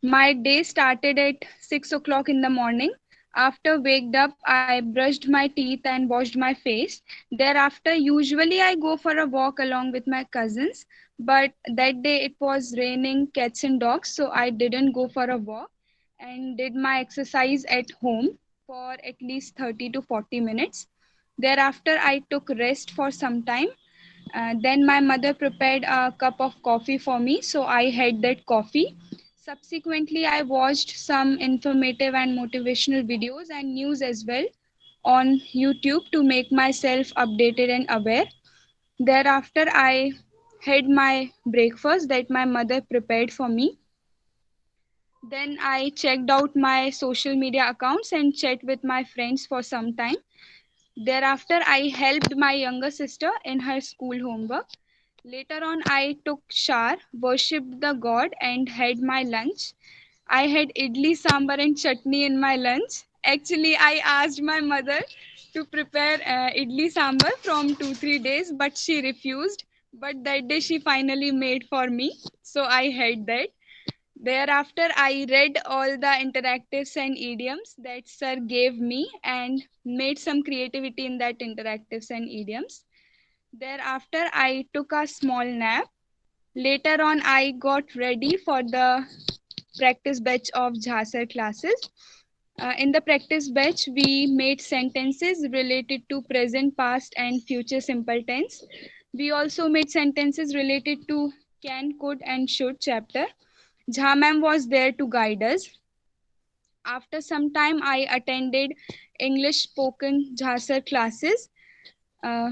My day started at 6 o'clock in the morning. After waked up, I brushed my teeth and washed my face. Thereafter, usually I go for a walk along with my cousins, but that day it was raining cats and dogs, so I didn't go for a walk and did my exercise at home for at least 30 to 40 minutes. Thereafter, I took rest for some time. Then my mother prepared a cup of coffee for me, so I had that coffee. Subsequently, I watched some informative and motivational videos and news as well on YouTube to make myself updated and aware. Thereafter, I had my breakfast that my mother prepared for me. Then I checked out my social media accounts and chat with my friends for some time. Thereafter, I helped my younger sister in her school homework. Later on, I took shower, worshipped the god, and had my lunch. I had idli, sambar, and chutney in my lunch. Actually, I asked my mother to prepare idli sambar from 2 3 days, but she refused. But that day she finally made for me, so I had that. Thereafter, I read all the interactives and idioms that sir gave me and made some creativity in that interactives and idioms. Thereafter, I took a small nap. Later on, I got ready for the practice batch of Jhasar classes. In the practice batch, we made sentences related to present, past, and future simple tense. We also made sentences related to can, could, and should chapter. Jha ma'am was there to guide us. After some time, I attended English spoken Jhasar classes, uh,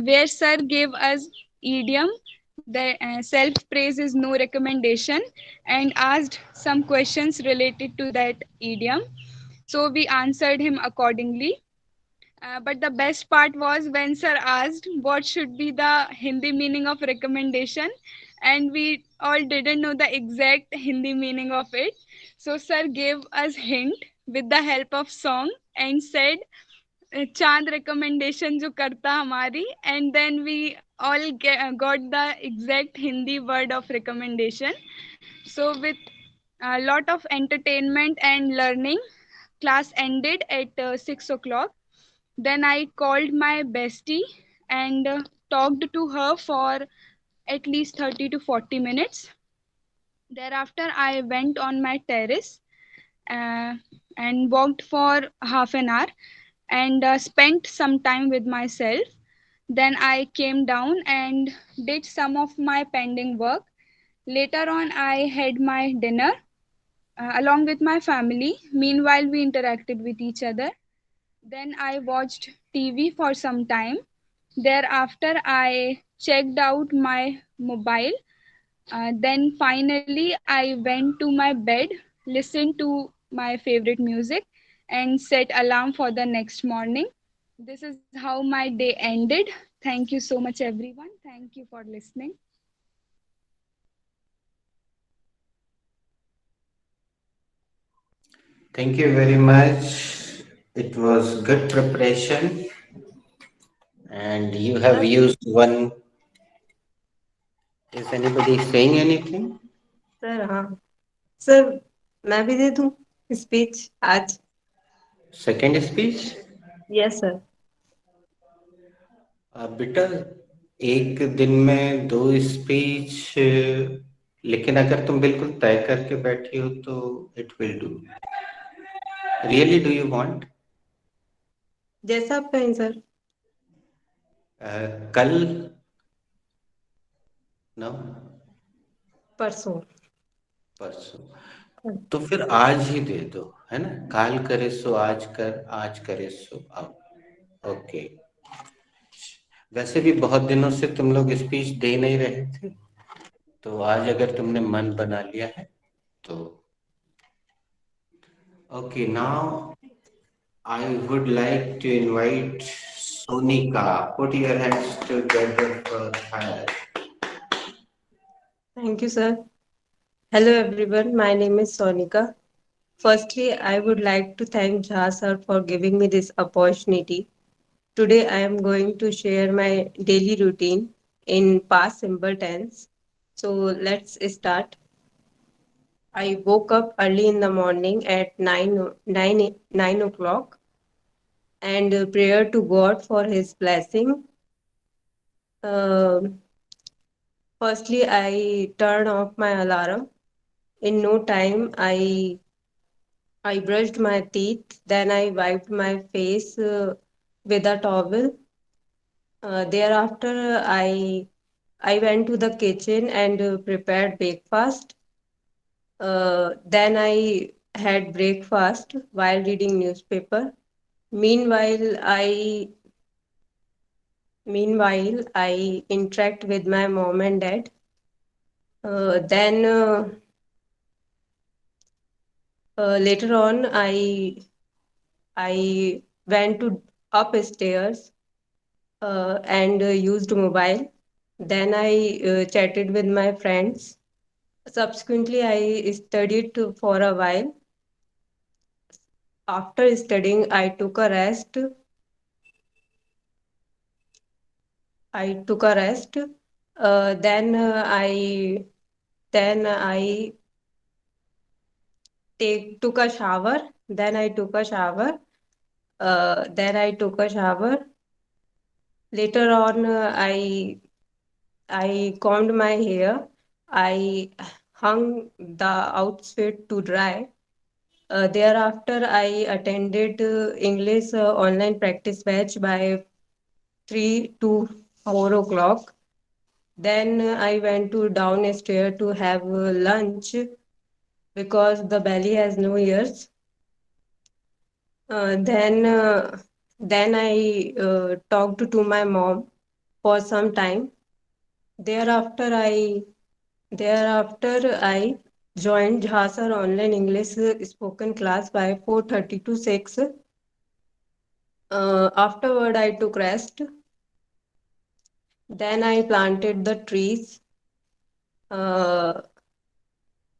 where sir gave us idiom the self praise is no recommendation and asked some questions related to that idiom, so we answered him accordingly. But the best part was when sir asked what should be the Hindi meaning of recommendation, and we all didn't know the exact Hindi meaning of it. So sir gave us hint with the help of song and said चांद recommendation जो करता हमारी, and then we all got the exact Hindi word of recommendation. So with A lot of entertainment and learning. Class ended at 6 o'clock. Then I called my bestie and talked to her for at least 30 to 40 minutes. Thereafter, I went on my terrace uh, and walked for half an hour and spent some time with myself. Then I came down and did some of my pending work. Later on, I had my dinner along with my family. Meanwhile, we interacted with each other. Then I watched TV for some time. Thereafter, I checked out my mobile. Then finally, I went to my bed, listened to my favorite music, and set alarm for the next morning. This is how my day ended. Thank you so much, everyone. Thank you for listening. Thank you very much. It was good preparation, and you have sir used one. Is anybody saying anything? Sir हाँ sir मैं भी दे दूं speech आज Second speech? Yes sir बेटा, एक दिन में दो स्पीच, लेकिन अगर तुम बिल्कुल तय करके बैठी हो तो it will do. Really do you want? जैसा आप कहें सर कल? नो, परसों परसों. तो फिर आज ही दे दो, है ना. काल करे सो आज कर, आज करे सो अब. ओके. वैसे भी बहुत दिनों से तुम लोग स्पीच दे नहीं रहे थे, तो आज अगर तुमने मन बना लिया है तो okay. Now I would like to invite Sonika. Put your hands together for her. Thank you, sir. Hello, everyone. My name is Sonika. Firstly, I would like to thank Jha sir for giving me this opportunity. Today, I am going to share my daily routine in past simple tense. So, let's start. I woke up early in the morning at 9 o'clock and prayer to God for his blessing. Um Firstly, I turn off my alarm. In no time, I brushed my teeth. Then I wiped my face with a towel. Thereafter, I went to the kitchen and prepared breakfast. Then I had breakfast while reading newspaper. Meanwhile, I interact with my mom and dad. Then later on, I went to upstairs and used mobile. Then I chatted with my friends. Subsequently, I studied for a while. After studying, I took a rest. Then I took a shower. Then I took a shower. Then I took a shower. Later on, I combed my hair. I hung the outfit to dry. Thereafter, I attended English online practice batch by 3 to 4 o'clock. Then I went to downstairs to have lunch because the belly has no ears. Uh, then, uh, then I talked to my mom for some time. Thereafter, I joined Jhasar online English spoken class by 4:30 to 6. Afterward, I took rest. Then I planted the trees. Uh,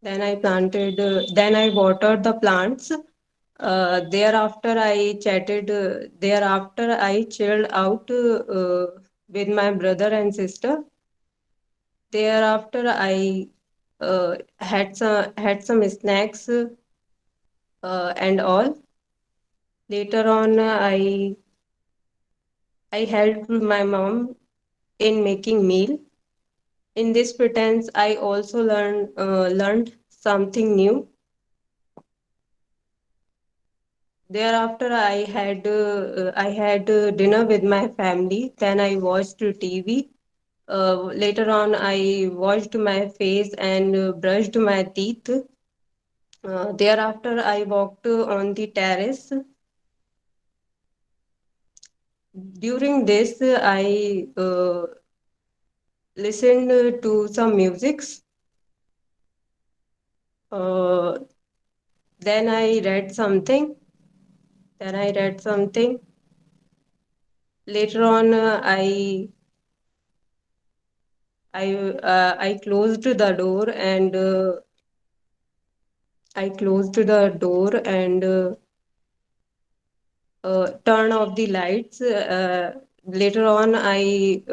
then I watered the plants. Thereafter, I chilled out with my brother and sister. Thereafter, had some snacks and all. Later on, I helped my mom in making meal. In this pretense, I also learned something new. Thereafter, I had dinner with my family. Then I watched TV. Later on, I washed my face and brushed my teeth. Thereafter, I walked on the terrace. During this, I listened to some musics. Uh, then I read something. Then I read something. Later on, I closed the door and turn off the lights. Later on, I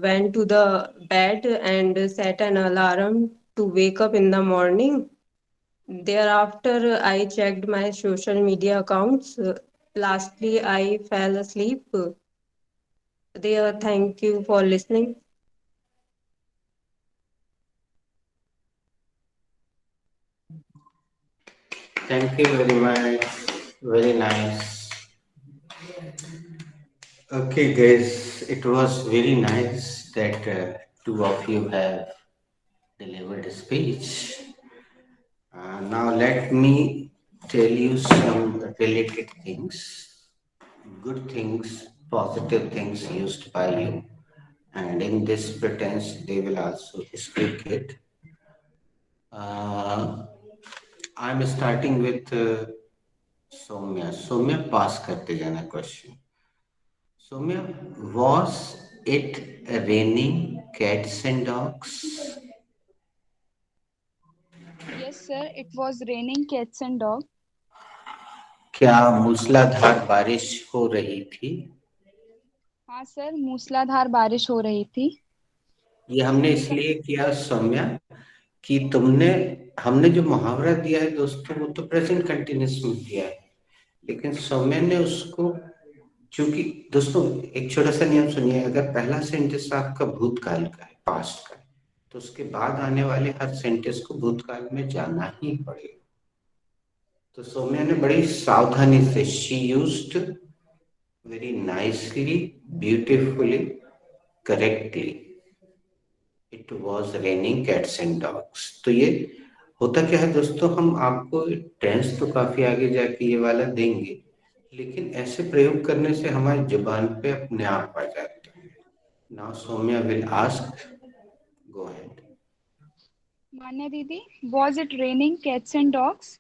went to the bed and set an alarm to wake up in the morning. Thereafter, I checked my social media accounts. Lastly, I fell asleep. There, thank you for listening. Thank you very much. Very nice. Okay, guys, it was very nice that two of you have delivered a speech. Now, let me tell you some related things, good things, positive things used by you. And in this pretense, they will also speak it. I'm starting with Soumya. Soumya, pass karte jana question. Soumya, was it raining cats and dogs? Yes, sir. It was raining cats and dogs. क्या मूसलाधार बारिश हो रही थी? हाँ sir, मूसलाधार बारिश हो रही थी. ये हमने इसलिए किया सौम्या कि हमने जो मुहावरा दिया है दोस्तों वो तो प्रेजेंट कंटिन्यूस में दिया है, लेकिन सौम्या ने उसको, चूंकि दोस्तों एक छोटा सा नियम सुनिए, अगर पहला सेंटेंस आपका भूतकाल का है, पास्ट का है, तो उसके बाद आने वाले हर सेंटेंस को भूतकाल में जाना ही पड़ेगा. तो सौम्या ने बड़ी सावधानी से, she used very nicely, beautifully, correctly, it was raining cats and dogs. तो ये होता क्या है दोस्तों, हम आपको टेंस तो काफी आगे जाके ये वाला देंगे, लेकिन ऐसे प्रयोग करने से हमारी जुबान पे अपने आप आ जाते हैं. Now Saumya will ask, go ahead. Manya दीदी, was it raining cats and dogs?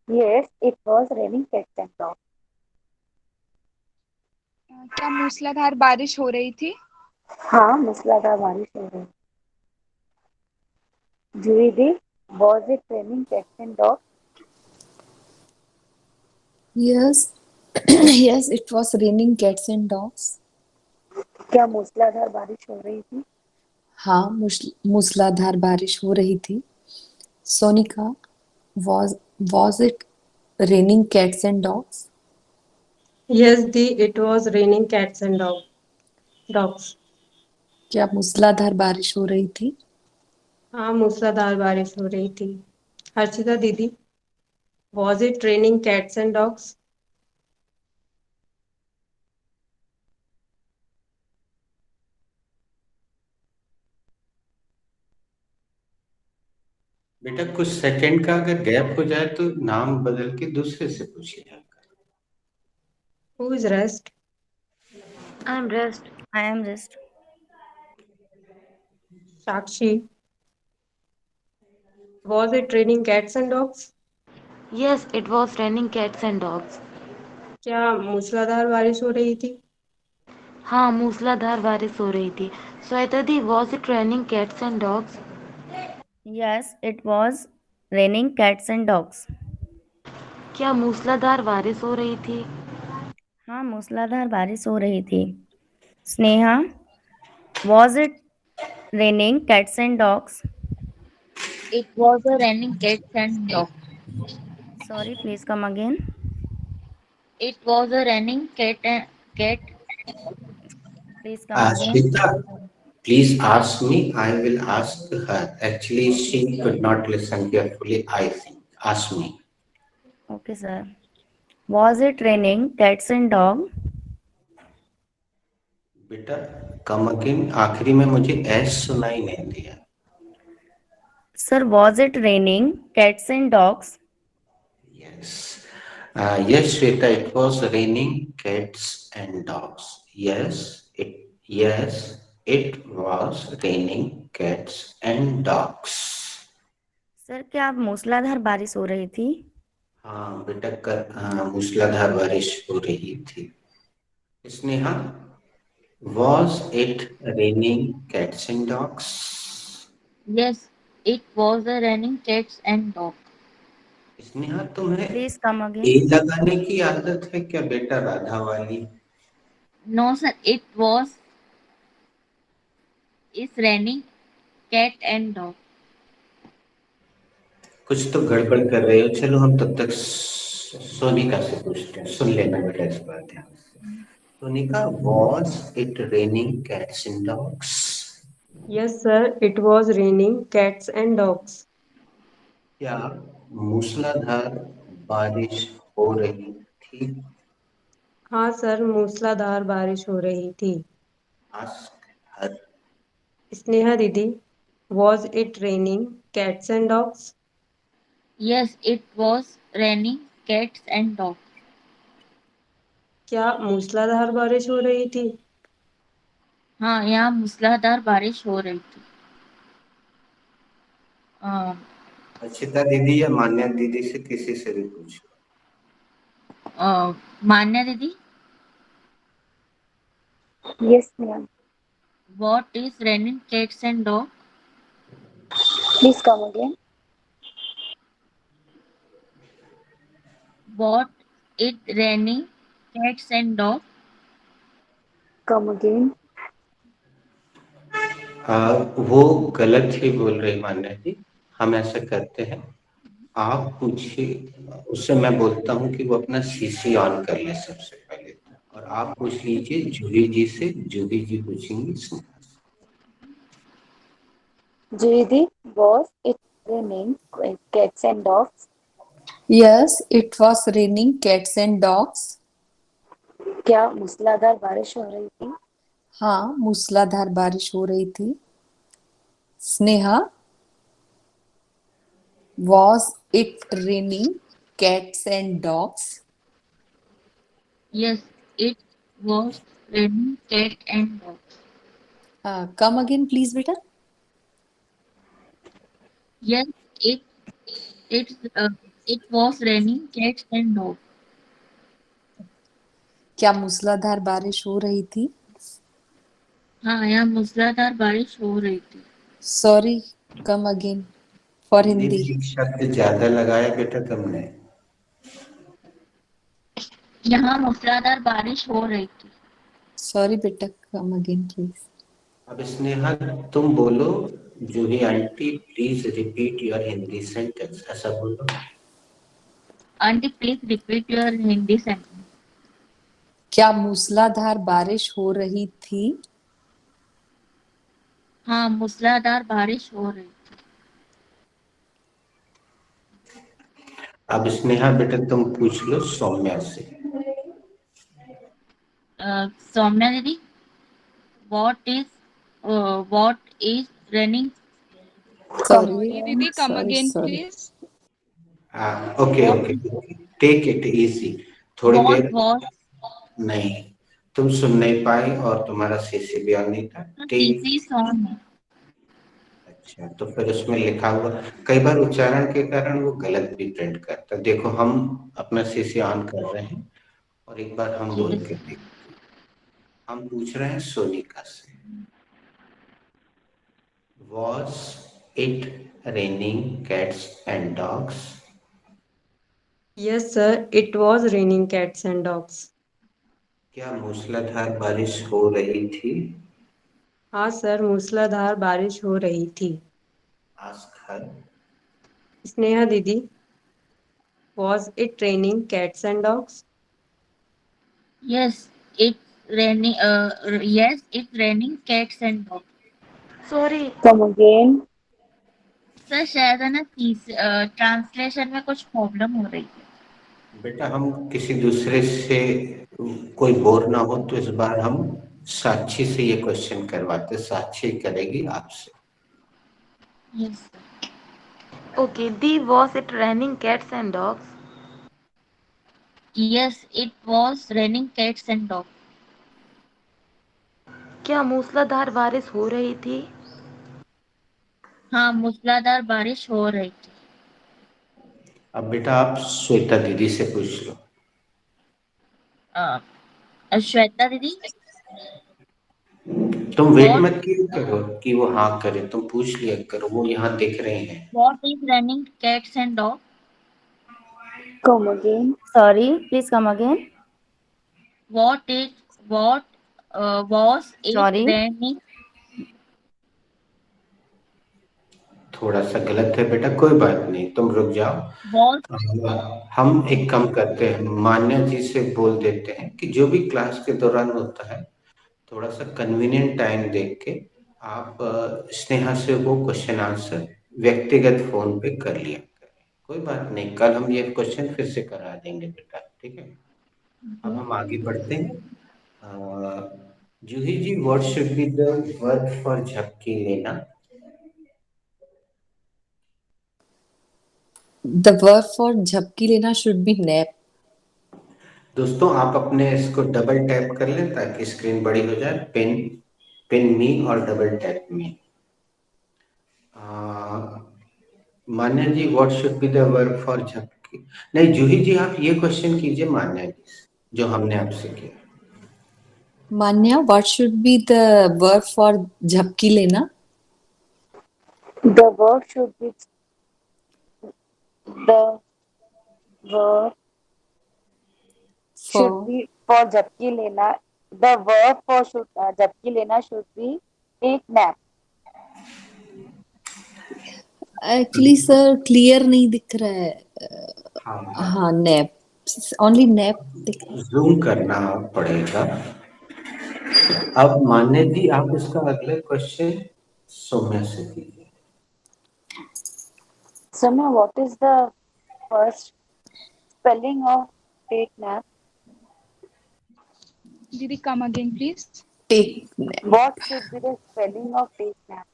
Yes, it was raining cats and dogs. क्या मूसलाधार बारिश हो रही थी? हाँ, मूसलाधार बारिश हो रही. जूही दी, was it raining cats and dogs? Yes, yes, it was raining cats and dogs. क्या मूसलाधार बारिश हो रही थी? हाँ, मूसलाधार बारिश हो रही थी. Sonika, was it raining cats and dogs? Yes, it was raining cats and dogs. क्या मूसलाधार बारिश हो रही थी? हाँ, मूसलाधार बारिश हो रही थी. हर्षिता दीदी, was it raining cats and dogs? बेटा कुछ सेकंड का अगर गैप हो जाए तो नाम बदल के दूसरे से पूछिए. Who is rest? I am rest. Sakshi, was it raining cats and dogs? Yes, it was raining cats and dogs. क्या मूसलाधार बारिश हो रही थी? हाँ, मूसलाधार बारिश हो रही थी. श्वेता दी, was it raining cats and dogs? Yes, it was raining cats and dogs. क्या मूसलाधार बारिश हो रही थी? हाँ, मूसलाधार बारिश हो रही थी. Sneha, was it raining cats and dogs? It was a raining cats and dogs. Sorry, please come again. It was a raining cat. Please come again. Shweta, please ask me. I will ask her. Actually, she could not listen carefully, I think. Ask me. Okay, sir. Was it raining cats and dog? बेटा come again आखिरी में मुझे S सुनाई नहीं दिया. Sir, was it raining cats and dogs? Yes. Yes, Shweta, it was raining cats and dogs. Yes, it was raining cats and dogs. Sir क्या आप मूसलाधार बारिश हो रही थी? हाँ बेटा मूसलाधार बारिश हो रही थी. Sneha, was it raining cats and dogs? Yes, it was a raining cats and dogs. Sneha तुम्हें Please come ए again. लगाने की आदत है क्या बेटा राधा वाली? No, sir, it's raining cat and dog. कुछ तो गड़बड़ कर रहे हो. चलो हम तब तक सोनिका से पूछते हैं. सुन लेना बेटा इस बार ध्यान से. Sonika, was it raining cats and dogs? Yes, sir, it was raining cats and dogs. क्या मूसलाधार बारिश हो रही थी? हाँ सर, मूसलाधार बारिश हो रही थी. Ask her. स्नेहा दीदी, was it raining cats and dogs? Yes, it was raining cats and dogs. क्या मूसलाधार बारिश हो रही थी? हाँ, यहाँ मूसलाधार बारिश हो रही थी. अक्षिता दीदी या मान्या दीदी से किसी से भी पूछो. मान्या दीदी, Yes, ma'am. what is raining cats and dogs? Please come again. What it raining cats and dogs? Come again. वो गलत ही बोल रही मान्या जी. हम ऐसा करते हैं, आप पूछिए उससे. मैं बोलता हूँ कि वो अपना सीसी ऑन कर ले सबसे पहले, और आप पूछ लीजिए जूही जी से. जूही जी पूछेंगी स्नेहा से. Judy, was it raining cats and dogs? Yes, it was raining cats and dogs. क्या मूसलाधार बारिश हो रही थी? हाँ, मूसलाधार बारिश हो रही थी. Sneha, was it raining cats and dogs? Yes, it was raining cat and dogs. Come again, please, beta. Yes, it was raining cats and dogs. क्या मूसलाधार बारिश हो रही थी? हाँ, यहाँ मूसलाधार बारिश हो रही थी. Sorry, come again for Hindi. दीदी एक शब्द ज्यादा लगाया बेटा तुमने. यहाँ मूसलाधार बारिश हो रही थी. Sorry, beta, come again, please. अब स्नेहा तुम बोलो, Juhi aunty please repeat your Hindi sentence. ऐसा बोलो. Aunty please repeat your Hindi sentence. क्या मूसलाधार बारिश हो रही थी? हाँ, मूसलाधार बारिश हो रही थी. अब स्नेहा बेटा तुम पूछ लो सौम्या से. सौम्या दीदी, what is raining? Sorry, Didi, come sorry, again, sorry. please. Okay take it easy. थोड़ी What देर. was नहीं, तुम सुन नहीं पाई और तुम्हारा सीसी भी ऑन नहीं था. टेक. TC song? अच्छा, तो फिर उसमें लिखा हुआ कई बार उच्चारण के कारण वो गलत भी प्रिंट करता. देखो हम अपना सीसी ऑन कर रहे हैं और एक बार हम बोल के देखते. हम पूछ रहे हैं सोनिका से. Was it raining cats and dogs? Yes, sir, it was raining cats and dogs. क्या मूसलाधार बारिश हो रही थी? हाँ सर, मूसलाधार बारिश हो रही थी। Ask her. स्नेहा दीदी, was it raining cats and dogs? Yes, it's raining. Yes, it's raining cats and dogs. Sorry, Come again. Sir शायद है ना ट्रांसलेशन में कुछ प्रॉब्लम हो रही है। बेटा हम किसी दूसरे से कोई बोर ना हो तो इस बार हम साक्षी से ये क्वेश्चन करवाते, साक्षी करेगी आपसे। Yes okay the, was it raining cats and dogs? Yes, it was raining cats and dog. क्या मूसलाधार बारिश हो रही थी? हाँ, मूसलाधार बारिश हो रही थी। अब बेटा आप श्वेता दीदी से पूछ लो। श्वेता दीदी, तुम वेट What मत किया करो कि वो हाँ करे, तुम पूछ लिया करो, वो यहाँ देख रहे हैं। what is raining cats and dog? Come again. Sorry, please come again. What was it Sorry. raining? थोड़ा सा गलत है बेटा, कोई बात नहीं, तुम रुक जाओ। Was हम एक काम करते हैं, मान्या जी से बोल देते हैं कि जो भी क्लास के दौरान होता है थोड़ा सा कन्वीनियंट टाइम देख के आप स्नेहा से वो क्वेश्चन आंसर व्यक्तिगत फोन पे कर लिया करें। कोई बात नहीं, कल हम ये क्वेश्चन फिर से करा देंगे बेटा, ठीक है। अब हम आगे बढ़ते हैं। Juhi ji, what should be the verb for झपकी लेना? The verb for झपकी लेना should be nap. दोस्तों आप अपने इसको डबल टैप कर लें ताकि स्क्रीन बड़ी हो जाए। पिन मी और double tap me. Manya ji, what should be the verb for झपकी? नहीं जूही जी, आप ये क्वेश्चन कीजिए मान्या जी से, जो हमने आपसे किया। Manya, what should be the verb for झपकी लेना? The verb should be the verb should For be for झपकी लेना. The verb for should झपकी लेना should be take nap. actually sir clear नहीं दिख रहा है। हाँ हाँ nap, only nap दिख रहा है। जूम करना पड़ेगा। अब मान्या जी आप इसका अगला क्वेश्चन सौम्या से कीजिए। Soumya, what is the first spelling of take nap? Didi, come again, please. Take nap. What should be the spelling of take nap?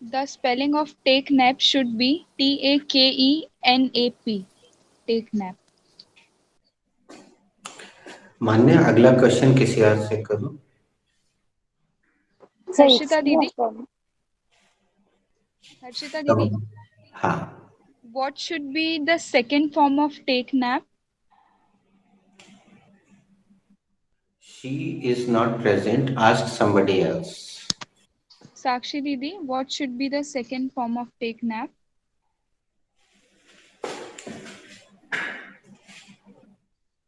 The spelling of take nap should be TAKENAP. Take nap. मान्या अगला question किसी और से करूं? Sir, Harshita it's Didi. not Harshita Didi, हाँ what should be the second form of take nap? she is not present, ask somebody else. Sakshi Didi, what should be the second form of take nap?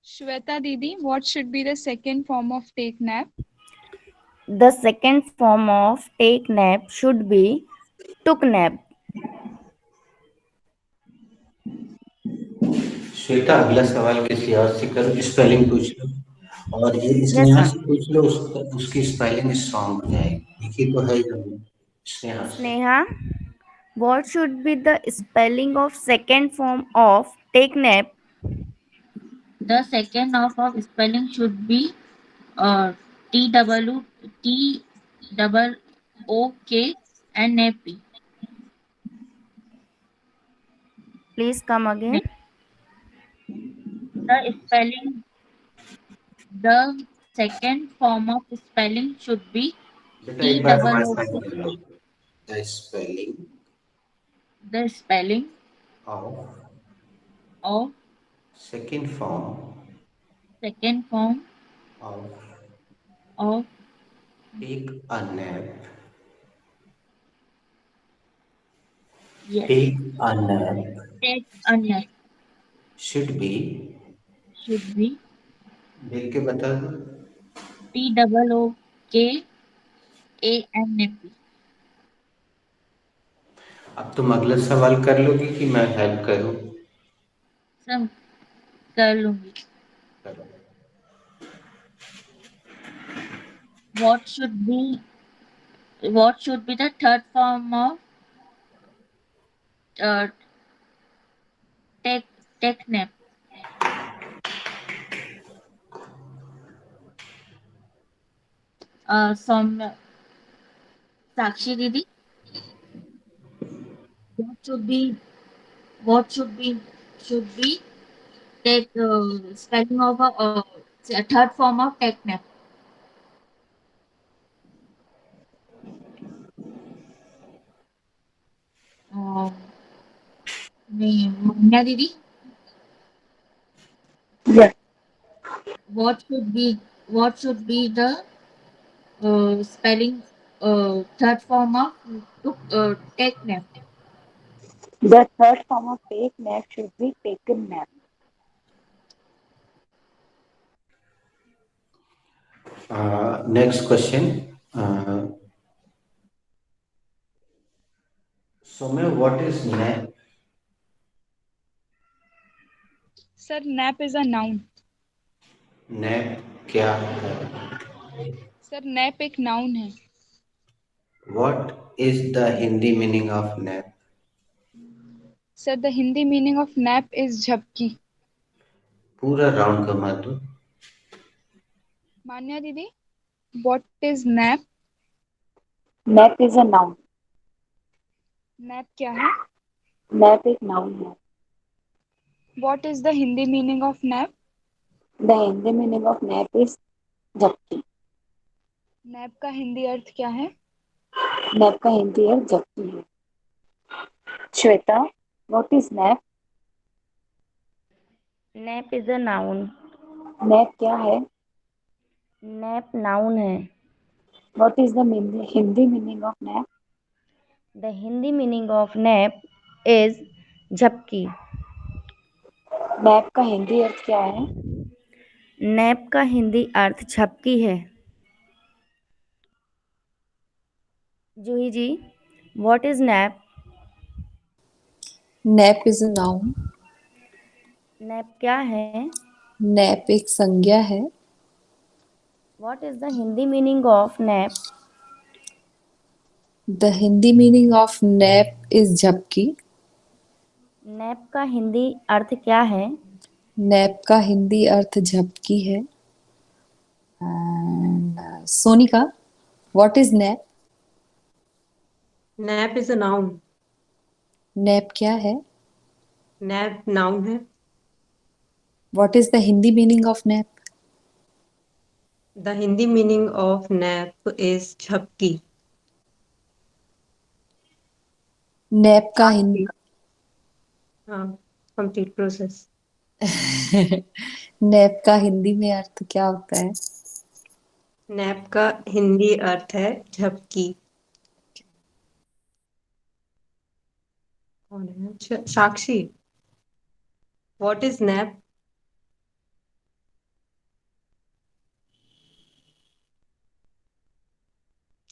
Shweta Didi, what should be the second form of take nap? The second form of take nap should be took nap. Shweta अगला सवाल किसी और से करो, spelling पूछ लो, और ये Sneha sir. से पूछ लो, उसकी स्पेलिंग स्ट्रॉन्ग हो जाएगी। लिखी तो है ही स्नेहा से। Sneha, what should be the spelling of second form of take nap? The second half of spelling should be TWTOOK and AP. Please come again. The second form of spelling should be बेटा एक बार हमारे TOOK. साथ कर लो। The spelling The spelling of of second form second form of of take a nap. yes, Take a nap take a nap should be should be देख के बता दो। TOOKANP। अब तुम अगला सवाल कर लोगी कि मैं हेल्प करूं? सब कर लूंगी। करो। What should be the third form of uh, tech technap? सौम्य, साक्षी दीदी, what should be what should be tech spelling of a third form of technap? Uh, Manya दीदी, Yes. what should be the spelling third form of technap? The third form of take nap should be taken nap. Next question. Soumya, what is nap? Sir, nap is a noun. Nap क्या है? Sir, nap एक noun है. What is the Hindi meaning of nap? Sir, the Hindi meaning of nap is झपकी. पूरा round घुमा दो। मान्या दीदी, what is nap? Nap is a noun. Nap क्या है? Nap एक noun है. What is the Hindi meaning of nap? The Hindi meaning of nap is झपकी. Nap का हिंदी अर्थ क्या है? Nap का हिंदी अर्थ झपकी है. Shweta, what is nap? Nap is a noun. Nap क्या है? Nap noun है. What is the Hindi meaning of nap? The Hindi meaning of nap is झपकी. Nap का हिंदी अर्थ क्या है? Nap का हिंदी अर्थ झपकी है. जूही जी, what is nap? Nap is a noun. Nap क्या है? Nap एक संज्ञा है. What is the Hindi meaning of nap? The Hindi meaning of nap is झपकी. Nap का हिंदी अर्थ क्या है? Nap का हिंदी अर्थ झपकी है. And Sonika, what is nap? Nap is a noun. Nap क्या है? Nap noun है. What is the Hindi meaning of nap? The Hindi meaning of nap is झपकी. Nap का हिंदी हाँ, complete process. nap का हिंदी में अर्थ क्या होता है? Nap का हिंदी अर्थ है झपकी. कौन है? साक्षी, what is nap?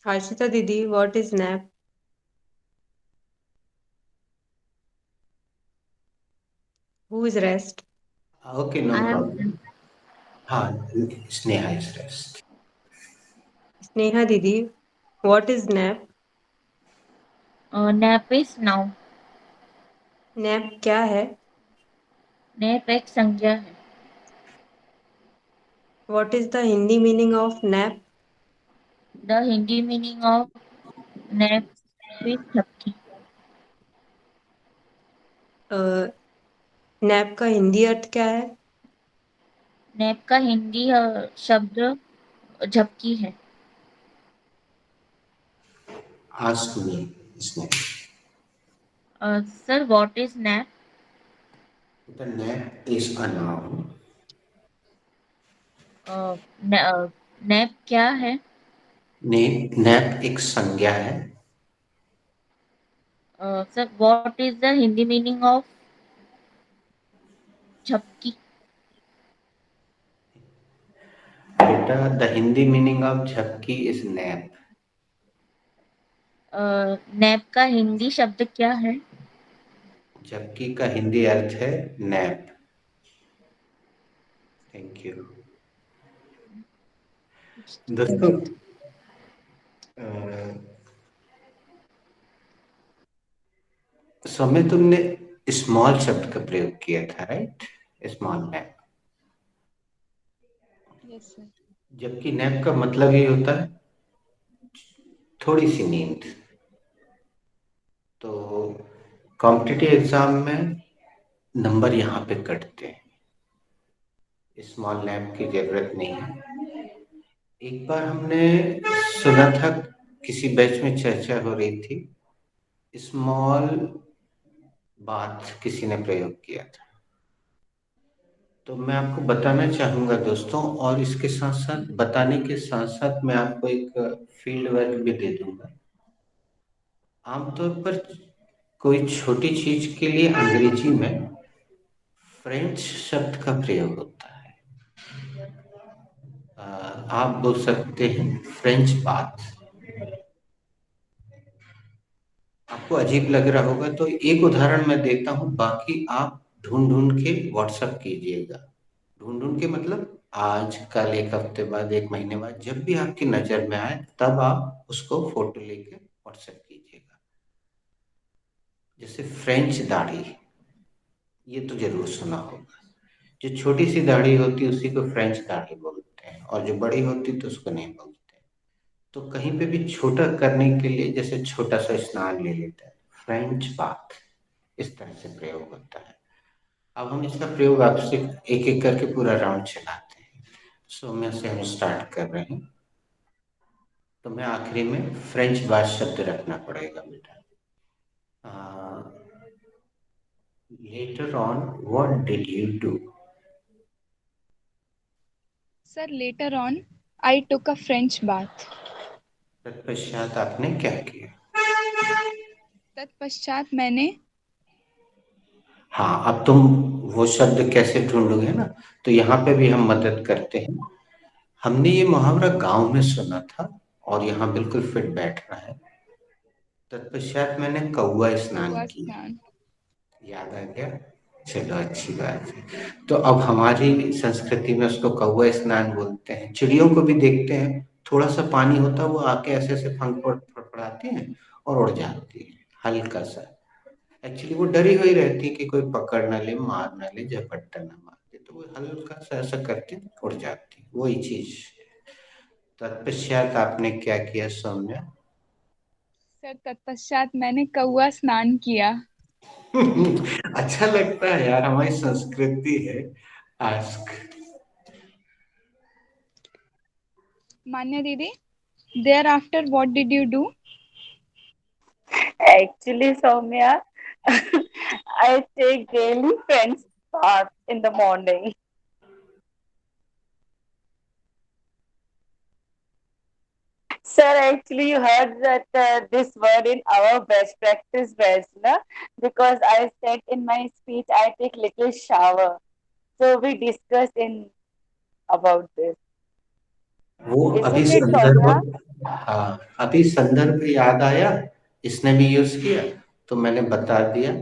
हर्षिता दीदी, what is nap? Who is rest? Okay, no I have problem. हाँ, स्नेहा is rest. स्नेहा दीदी, what is nap? nap is noun. Nap क्या है? Nap एक संज्ञा है. What is the Hindi meaning of nap? The Hindi meaning of nap is झपकी. Nap का हिंदी अर्थ क्या है? नैप का हिंदी शब्द झपकी है. Ask me, Sneha. Sir, what is nap? The nap is a noun. Nap क्या है? नैप एक संज्ञा है. Sir, what is the Hindi meaning of झपकी? बेटा, द हिंदी मीनिंग ऑफ झपकी इज नैप। नैप का हिंदी शब्द क्या है? झपकी का हिंदी अर्थ है नैप। थैंक यू दोस्तों। सौम्य, तुमने स्मॉल शब्द का प्रयोग किया था, right? Small nap. Yes sir. जबकि नैप का मतलब ही होता है थोड़ी सी नींद। तो कॉम्पिटिटिव एग्जाम में नंबर यहाँ पे कटते हैं, स्मॉल नैप की जरूरत नहीं है। एक बार हमने सुना था, किसी बैच में चर्चा हो रही थी, स्मॉल बात किसी ने प्रयोग किया था। तो मैं आपको बताना चाहूंगा दोस्तों, और इसके साथ साथ बताने के साथ साथ मैं आपको एक फील्ड वर्क भी दे दूंगा। आमतौर पर कोई छोटी चीज के लिए अंग्रेजी में फ्रेंच शब्द का प्रयोग होता है। आप बोल सकते हैं फ्रेंच बात। आपको अजीब लग रहा होगा तो एक उदाहरण मैं देता हूं, बाकी आप ढूंढ ढूंढ के व्हाट्सएप कीजिएगा। ढूंढ ढूंढ के मतलब आज, कल, एक हफ्ते बाद, एक महीने बाद, जब भी आपकी नजर में आए तब आप उसको फोटो लेके व्हाट्सएप कीजिएगा। जैसे फ्रेंच दाढ़ी, ये तो जरूर सुना होगा। जो छोटी सी दाढ़ी होती है उसी को फ्रेंच दाढ़ी बोलते हैं, और जो बड़ी होती तो उसको नहीं बोलते। तो कहीं पे भी छोटा करने के लिए, जैसे छोटा सा स्नान ले लेता है, फ्रेंच बाथ, इस तरह से प्रयोग होता है। अब हम इसका प्रयोग आपसे एक एक करके पूरा राउंड चलाते हैं। सौम्या से हम स्टार्ट कर रहे हैं, तो मैं आखिरी में फ्रेंच बाथ शब्द रखना पड़ेगा बेटा। Later on what did you do? Sir, later on, I took a French bath. तत्पश्चात आपने क्या किया? तत्पश्चात मैंने हाँ, अब तुम वो शब्द कैसे ढूंढोगे ना, तो यहाँ पे भी हम मदद करते हैं। हमने ये मुहावरा गांव में सुना था और यहाँ बिल्कुल फिट बैठ रहा है। तत्पश्चात मैंने कौवा स्नान कौवा किया। स्नान। याद आ गया? चलो, अच्छी बात है। तो अब हमारी संस्कृति में उसको कौवा स्नान बोलते हैं। चिड़ियों को भी देखते हैं, थोड़ा सा पानी होता है, वो आके ऐसे ऐसे पंख फड़फड़ाती हैं और उड़ जाती है, हल्का सा। एक्चुअली वो डरी हुई रहती है कि कोई पकड़ ना ले, मार ना ले, झपट्टा ना मार दे, तो वो हल्का सा ऐसा करके उड़ जाती है, वही चीज। तत्पश्चात आपने क्या किया सौम्या? सर, तत्पश्चात मैंने कौवा स्नान किया। अच्छा लगता है यार, हमारी संस्कृति है। आस्क। मान्या दीदी, thereafter what did you do? Actually, Soumya, I take daily French bath in the morning. Sir, actually, you heard that this word in our best practice batch, na? Because I said in my speech, I take little shower. So we discussed in about this, वो अभी isn't it, संदर्भ, Soumya? हाँ, अभी संदर्भ याद आया, इसने भी यूज किया तो मैंने बता दिया।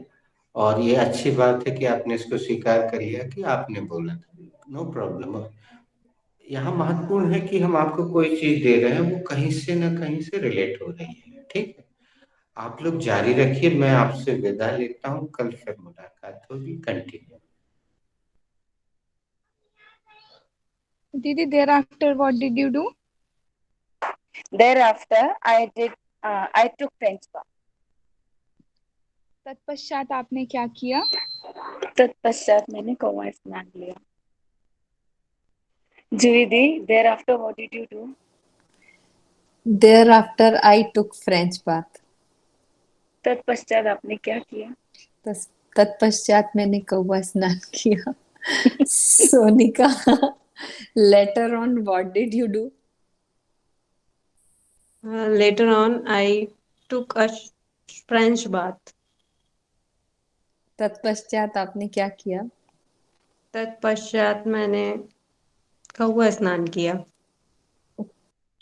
और ये अच्छी बात है कि आपने इसको स्वीकार कर लिया कि आपने बोला था। No problem. यहाँ महत्वपूर्ण है कि हम आपको कोई चीज दे रहे हैं, वो कहीं से ना कहीं से रिलेट हो रही है। ठीक है, आप लोग जारी रखिए, मैं आपसे विदा लेता हूँ, कल फिर मुलाकात होगी। कंटिन्यू। दीदी, thereafter what did you do? Thereafter, I took French bath. तत्पश्चात आपने क्या किया? तत्पश्चात मैंने कौवा स्नान लिया। Juidi, thereafter, what did you do? Thereafter, I took French bath. तत्पश्चात आपने क्या किया? तत्पश्चात मैंने कौवा स्नान किया। Sonika, later on, what did you do? Later on, I took a French bath. तत्पश्चात आपने क्या किया? तत्पश्चात मैंने का हुआ स्नान किया.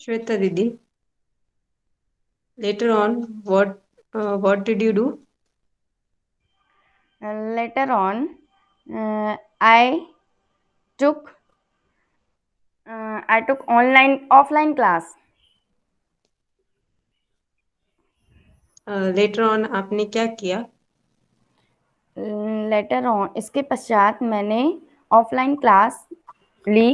श्वेता दीदी, later on, what did you do? Later on, I took offline class. Later on, आपने क्या किया? Later on, इसके पश्चात मैंने ऑफलाइन क्लास ली.